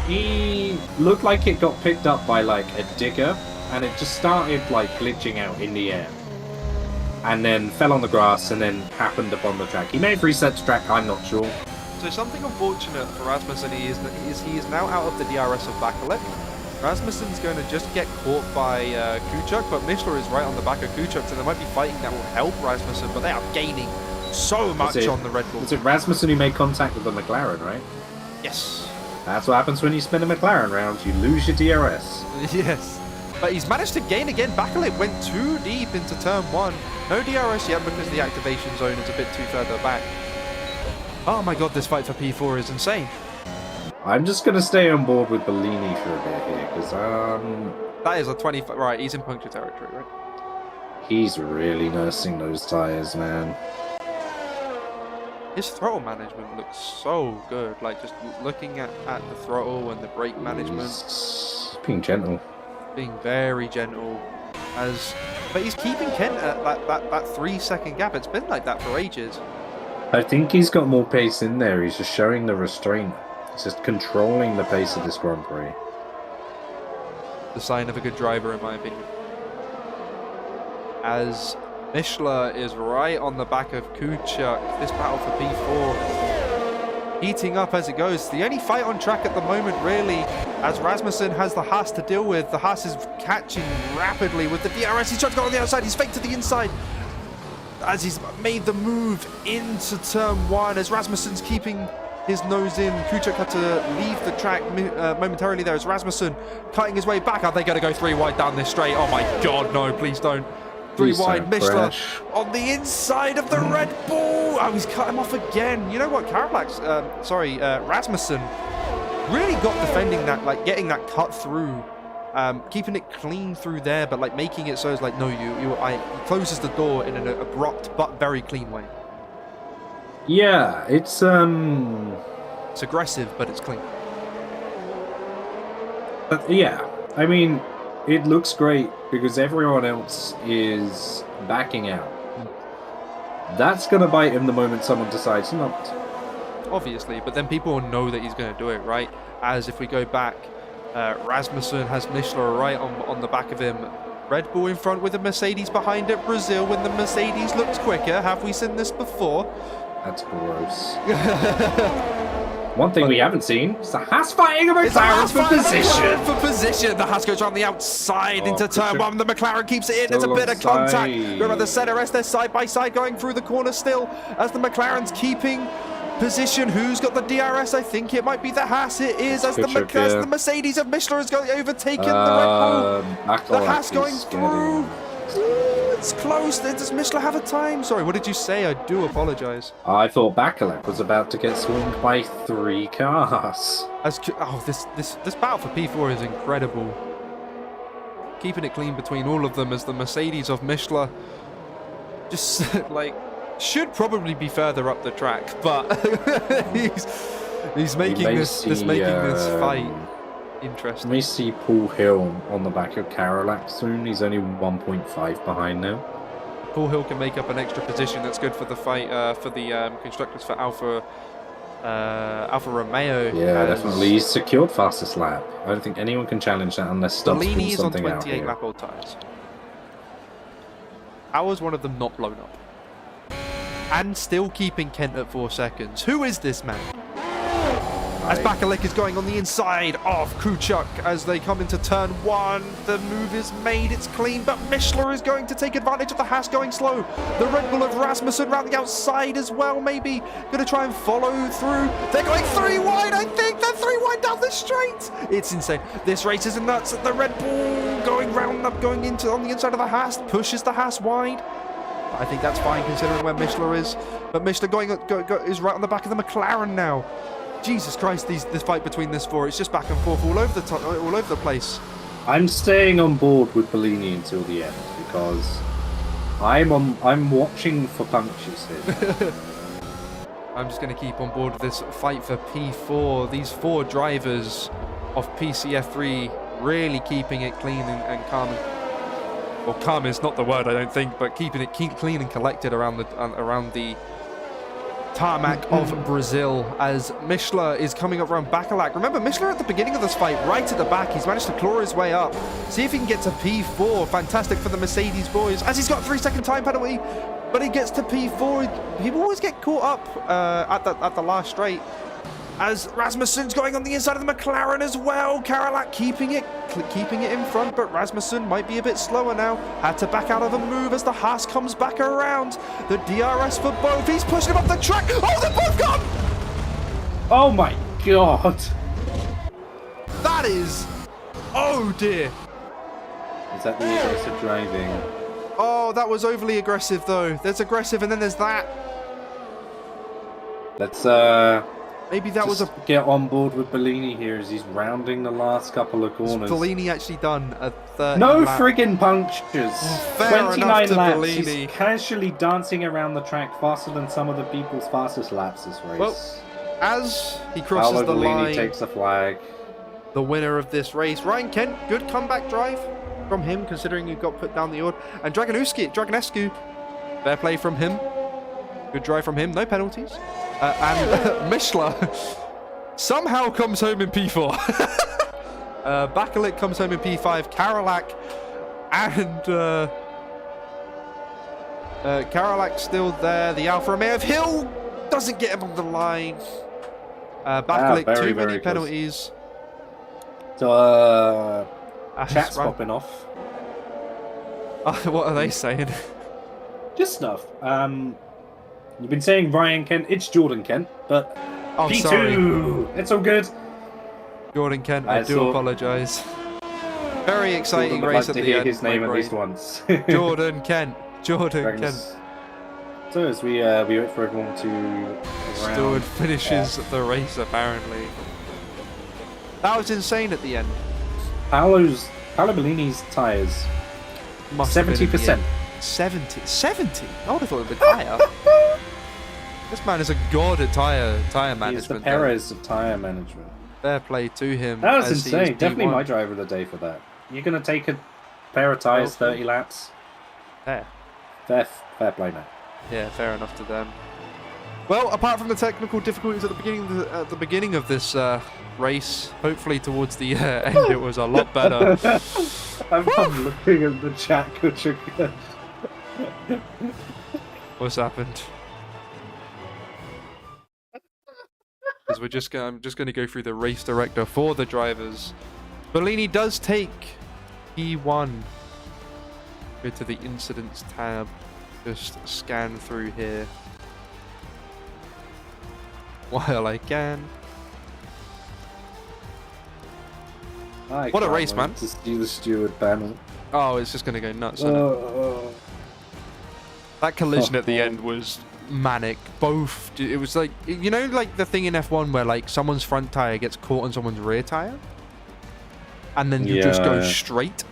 B: He looked like it got picked up by like a digger, and it just started like glitching out in the air. And then fell on the grass and then happened upon the track. He may have reset to track, I'm not sure.
A: So something unfortunate for Rasmussen he is now out of the DRS of Bakalek. Rasmussen's going to just get caught by Kuchuk, but Mishler is right on the back of Kuchuk, so there might be fighting that will help Rasmussen, but they are gaining so much on the Red Bull.
B: Was it Rasmussen who made contact with the McLaren, right?
A: Yes.
B: That's what happens when you spin a McLaren round, you lose your DRS.
A: Yes. But he's managed to gain again. Bakalek went too deep into turn 1. No DRS yet because the activation zone is a bit too further back. Oh my god, this fight for P4 is insane.
B: I'm just going to stay on board with Bellini for a bit here, because,
A: that is a 20... Right, he's in puncture territory, right?
B: He's really nursing those tyres, man.
A: His throttle management looks so good. Like, just looking at the throttle and the brake management.
B: He's being gentle.
A: Being very gentle. But he's keeping Kent at that 3-second gap. It's been like that for ages.
B: I think he's got more pace in there. He's just showing the restraint. He's just controlling the pace of this Grand Prix.
A: The sign of a good driver, in my opinion. As Mishler is right on the back of Kuchuk. This battle for P4 heating up as it goes. The only fight on track at the moment, really, as Rasmussen has the Haas to deal with. The Haas is catching rapidly with the DRS. He's trying to go on the outside. He's faked to the inside. As he's made the move into turn 1, as Rasmussen's keeping his nose in. Kuchuk had to leave the track momentarily there as Rasmussen cutting his way back. Are they going to go 3 wide down this straight? Oh my god, no, please don't. 3 wide, Mishler on the inside of the Red Bull. Oh, he's cut him off again. You know what, Rasmussen really got defending that, like getting that cut through. Keeping it clean through there, but like making it so it's like, no, he closes the door in an abrupt but very clean way.
B: Yeah, it's
A: aggressive, but it's clean.
B: Yeah, I mean, it looks great because everyone else is backing out. That's gonna bite him the moment someone decides not.
A: Obviously, but then people will know that he's going to do it, right? As if we go back. Rasmussen has Mishler right on the back of him. Red Bull in front with the Mercedes behind it. Brazil when the Mercedes looks quicker. Have we seen this before?
B: That's gross. One thing we haven't seen is the Haas fighting a McLaren for position.
A: For position. The Haas goes around the outside into turn 1. The McLaren keeps it in. There's a bit of contact. Remember the center S, they're side by side going through the corner still as the McLaren's keeping position. Who's got the DRS? I think it might be the Haas. It is as the Mercedes of Mishler has overtaken the Red Bull. The Haas going through. It's close. Does Mishler have a time? Sorry, what did you say? I do apologise.
B: I thought Bakalek was about to get swinged by 3 cars.
A: This battle for P4 is incredible. Keeping it clean between all of them as the Mercedes of Mishler just like should probably be further up the track, but he's making this fight interesting.
B: We may see Paul Hill on the back of Karolak soon. He's only 1.5 behind now.
A: Paul Hill can make up an extra position. That's good for the fight for the constructors for Alfa Romeo.
B: Yeah, definitely. He's secured fastest lap. I don't think anyone can challenge that unless Stubbs pulls something out here.
A: Bellini is on 28 lap old tyres. How is one of them not blown up? And still keeping Kent at 4 seconds. Who is this man? As Bakalek is going on the inside of Kuchuk as they come into turn 1. The move is made, it's clean, but Mishler is going to take advantage of the Haas going slow. The Red Bull of Rasmussen round the outside as well, maybe. Going to try and follow through. They're going 3 wide, I think. They're 3 wide down the straight. It's insane. This race is nuts. The Red Bull going round up, going into on the inside of the Haas, pushes the Haas wide. I think that's fine considering where Mishler is. But Mishler is right on the back of the McLaren now. Jesus Christ, this fight between this 4, it's just back and forth all over the place.
B: I'm staying on board with Bellini until the end because I'm watching for punctures here.
A: I'm just going to keep on board with this fight for P4. These 4 drivers of PC F3 really keeping it clean and calm. Well, calm is not the word, I don't think, but keeping it clean and collected around the tarmac of Brazil as Mishler is coming up around Bakalak. Remember, Mishler at the beginning of this fight, right at the back, he's managed to claw his way up. See if he can get to P4. Fantastic for the Mercedes boys, as he's got a 3-second time penalty, but he gets to P4. People always get caught up at the last straight. As Rasmussen's going on the inside of the McLaren as well. Karolak keeping it in front, but Rasmussen might be a bit slower now. Had to back out of the move as the Haas comes back around. The DRS for both. He's pushing him up the track. Oh, they're both gone!
B: Oh my god!
A: That is... Oh dear.
B: Is that the aggressive driving?
A: Oh, that was overly aggressive though. There's aggressive and then there's that.
B: Let's
A: maybe that was a...
B: get on board with Bellini here as he's rounding the last couple of corners.
A: Has Bellini actually done a 30
B: No
A: lap?
B: friggin' punctures.
A: Fair
B: 29 laps.
A: Bellini.
B: He's casually dancing around the track faster than some of the people's fastest laps this race.
A: Well, as he crosses
B: Paolo
A: the
B: Bellini
A: line,
B: takes the flag.
A: The winner of this race, Ryan Kent. Good comeback drive from him, considering he got put down the order. And Dragonescu, fair play from him. Good drive from him, no penalties. And Mishler somehow comes home in P4. Bakalek comes home in P5. Karolak and Karolak's still there. The Alfa Romeo of Hill doesn't get him on the line. Bakalek, too many penalties.
B: So, chat's popping off.
A: What are they saying?
B: Just stuff. You've been saying Ryan Kent. It's Jordan Kent, but P2. Sorry. It's all good.
A: Jordan Kent, I do apologise. Very exciting race at the end.
B: Hear his name at least once.
A: Jordan Kent. Jordan Kent.
B: So as we wait for everyone to...
A: Stewart finishes the race, apparently. That was insane at the end.
B: Paolo Bellini's tyres, 70%.
A: 70? I would have thought it would be higher. This man is a god at tyre management.
B: He's the Perez of tyre management.
A: Fair play to him.
B: That was insane. Definitely my driver of the day for that. You're going to take a pair of tyres 30 laps?
A: Fair
B: Play, man.
A: Yeah, fair enough to them. Well, apart from the technical difficulties at the beginning of this race, hopefully towards the end it was a lot better.
B: I'm looking at the chat, Kuchuk.
A: What's happened? Because I'm just going to go through the race director for the drivers. Bellini does take P1. Go to the incidents tab. Just scan through here while I can.
B: What a race, man! To see the steward panel.
A: Oh, it's just going to go nuts. That collision at the end was manic. Both, it was like, you know, like the thing in F1 where like someone's front tire gets caught on someone's rear tire, and then you just go straight.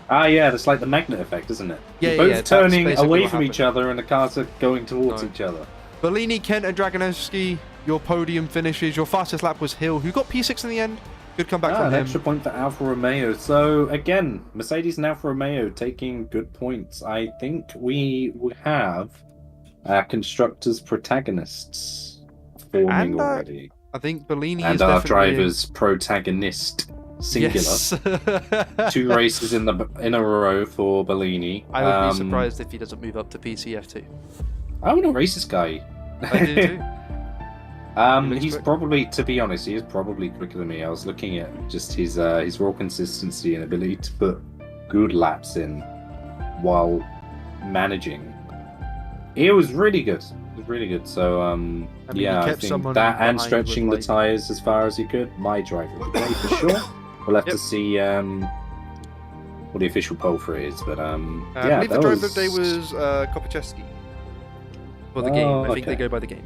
B: Ah, yeah, that's like the magnet effect, isn't it?
A: Yeah,
B: You're both
A: yeah,
B: turning away from each other, and the cars are going towards each other.
A: Bellini, Kent, and Dragonowski, your podium finishes. Your fastest lap was Hill, who got P6 in the end. Good comeback from him.
B: An extra point for Alfa Romeo. So, again, Mercedes and Alfa Romeo taking good points. I think we have our constructors' protagonists forming already.
A: I think Bellini
B: and
A: is
B: our
A: definitely...
B: driver's protagonist, singular.
A: Yes.
B: 2 races in a row for Bellini.
A: I would be surprised if he doesn't move up to PC F2.
B: I want to race this guy.
A: I do too.
B: He's probably, to be honest, he is probably quicker than me. I was looking at just his raw consistency and ability to put good laps in while managing. It was really good. It was really good. So, yeah, I think that and stretching the tyres as far as he could, my driver of the day for sure. We'll have to see what the official poll for it is. But,
A: I
B: yeah,
A: believe the driver of the day was Kopachevsky for the game. I think they go by the game.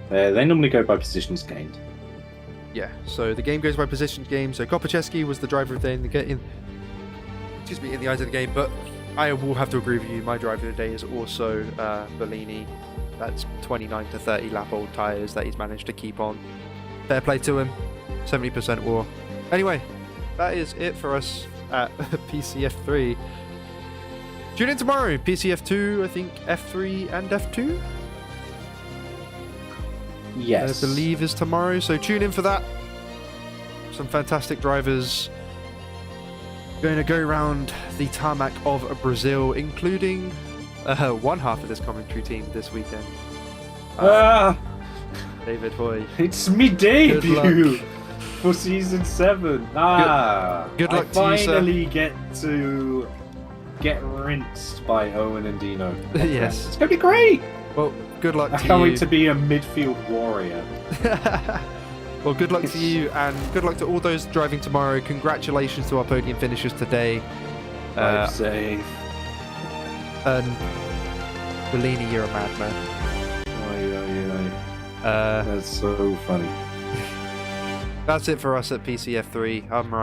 B: They normally go by positions gained.
A: Yeah, so the game goes by positions gained. So Kopachevsky was the driver of the day in the eyes of the game. But I will have to agree with you. My driver of the day is also Bellini. That's 29 to 30 lap old tyres that he's managed to keep on. Fair play to him. 70% war. Anyway, that is it for us at PCF3. Tune in tomorrow. PCF2, I think F3 and F2.
B: Yes.
A: I believe is tomorrow, so tune in for that. Some fantastic drivers going to go around the tarmac of Brazil, including one half of this commentary team this weekend. David Hoy.
B: It's me debut for season 7. Good luck to you, sir. I finally get to get rinsed by Owen and Dino.
A: Yes.
B: It's going to be great.
A: Well, good luck to you.
B: I can't wait to be a midfield warrior.
A: Well, good luck to you, and good luck to all those driving tomorrow. Congratulations to our podium finishers today.
B: Drive safe.
A: And Bellini, you're a madman.
B: That's so funny.
A: That's it for us at PCF3. I'm Ryan.